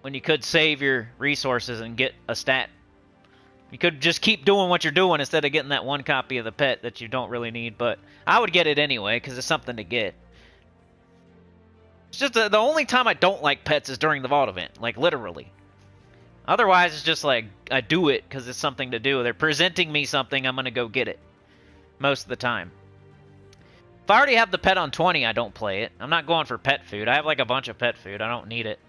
When you could save your resources and get a stat. You could just keep doing what you're doing instead of getting that one copy of the pet that you don't really need. But I would get it anyway because it's something to get. It's just the only time I don't like pets is during the vault event. Like, literally. Otherwise, it's just like, I do it because it's something to do. They're presenting me something, I'm going to go get it. Most of the time. If I already have the pet on 20, I don't play it. I'm not going for pet food. I have like a bunch of pet food. I don't need it.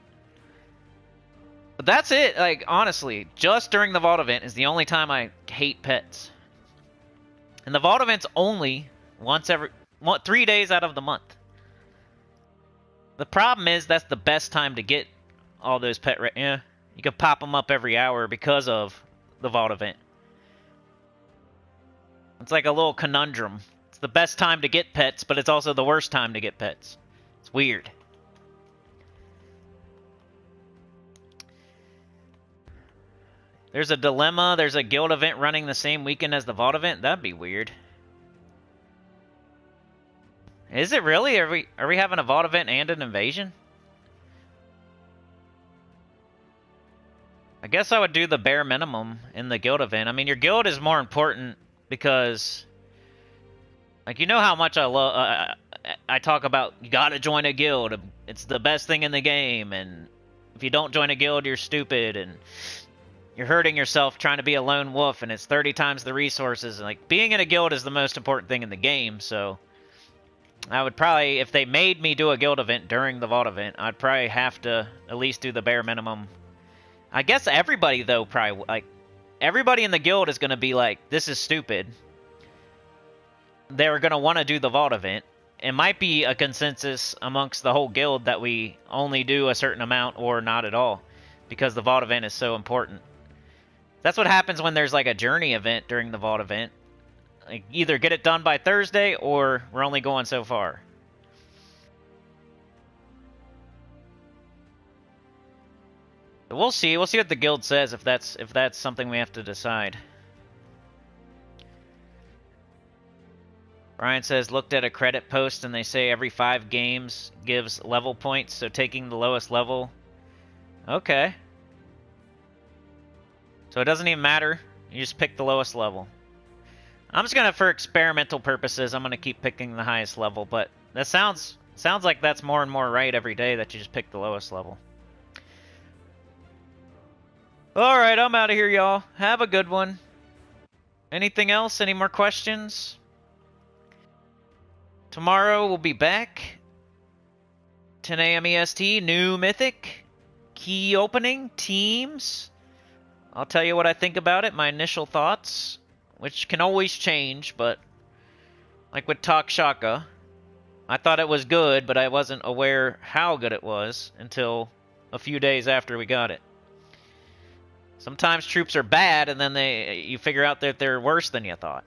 But that's it. Like, honestly, just during the vault event is the only time I hate pets. And the vault event's only once every 3 days out of the month. The problem is that's the best time to get all those pet... Yeah. You can pop them up every hour because of the vault event. It's like a little conundrum. It's the best time to get pets, but it's also the worst time to get pets. It's weird. There's a dilemma. There's a guild event running the same weekend as the vault event. That'd be weird. Is it really? Are we having a vault event and an invasion? I guess I would do the bare minimum in the guild event. I mean, your guild is more important because, like, you know how much I love. I talk about you gotta join a guild. It's the best thing in the game, and if you don't join a guild, you're stupid, and you're hurting yourself trying to be a lone wolf, and it's 30 times the resources. And, like, being in a guild is the most important thing in the game. So, I would probably, if they made me do a guild event during the vault event, I'd probably have to at least do the bare minimum. I guess everybody, though, probably, like, everybody in the guild is going to be like, this is stupid. They're going to want to do the vault event. It might be a consensus amongst the whole guild that we only do a certain amount or not at all, because the vault event is so important. That's what happens when there's, like, a journey event during the vault event. Like, either get it done by Thursday, or we're only going so far. We'll see. We'll see what the guild says if that's something we have to decide. Brian says, looked at a credit post and they say every 5 games gives level points, so taking the lowest level. Okay. So it doesn't even matter. You just pick the lowest level. I'm just gonna, for experimental purposes, I'm gonna keep picking the highest level, but that sounds like that's more and more right every day that you just pick the lowest level. Alright, I'm out of here, y'all. Have a good one. Anything else? Any more questions? Tomorrow we'll be back. 10 a.m. EST, new Mythic. Key opening, teams. I'll tell you what I think about it, my initial thoughts, which can always change, but like with Talk Shaka, I thought it was good, but I wasn't aware how good it was until a few days after we got it. Sometimes troops are bad, and then you figure out that they're worse than you thought.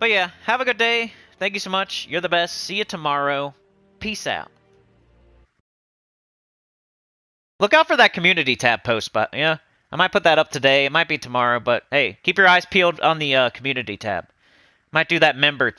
But yeah, have a good day. Thank you so much. You're the best. See you tomorrow. Peace out. Look out for that community tab post, but yeah, I might put that up today. It might be tomorrow, but hey, keep your eyes peeled on the community tab. Might do that member thing.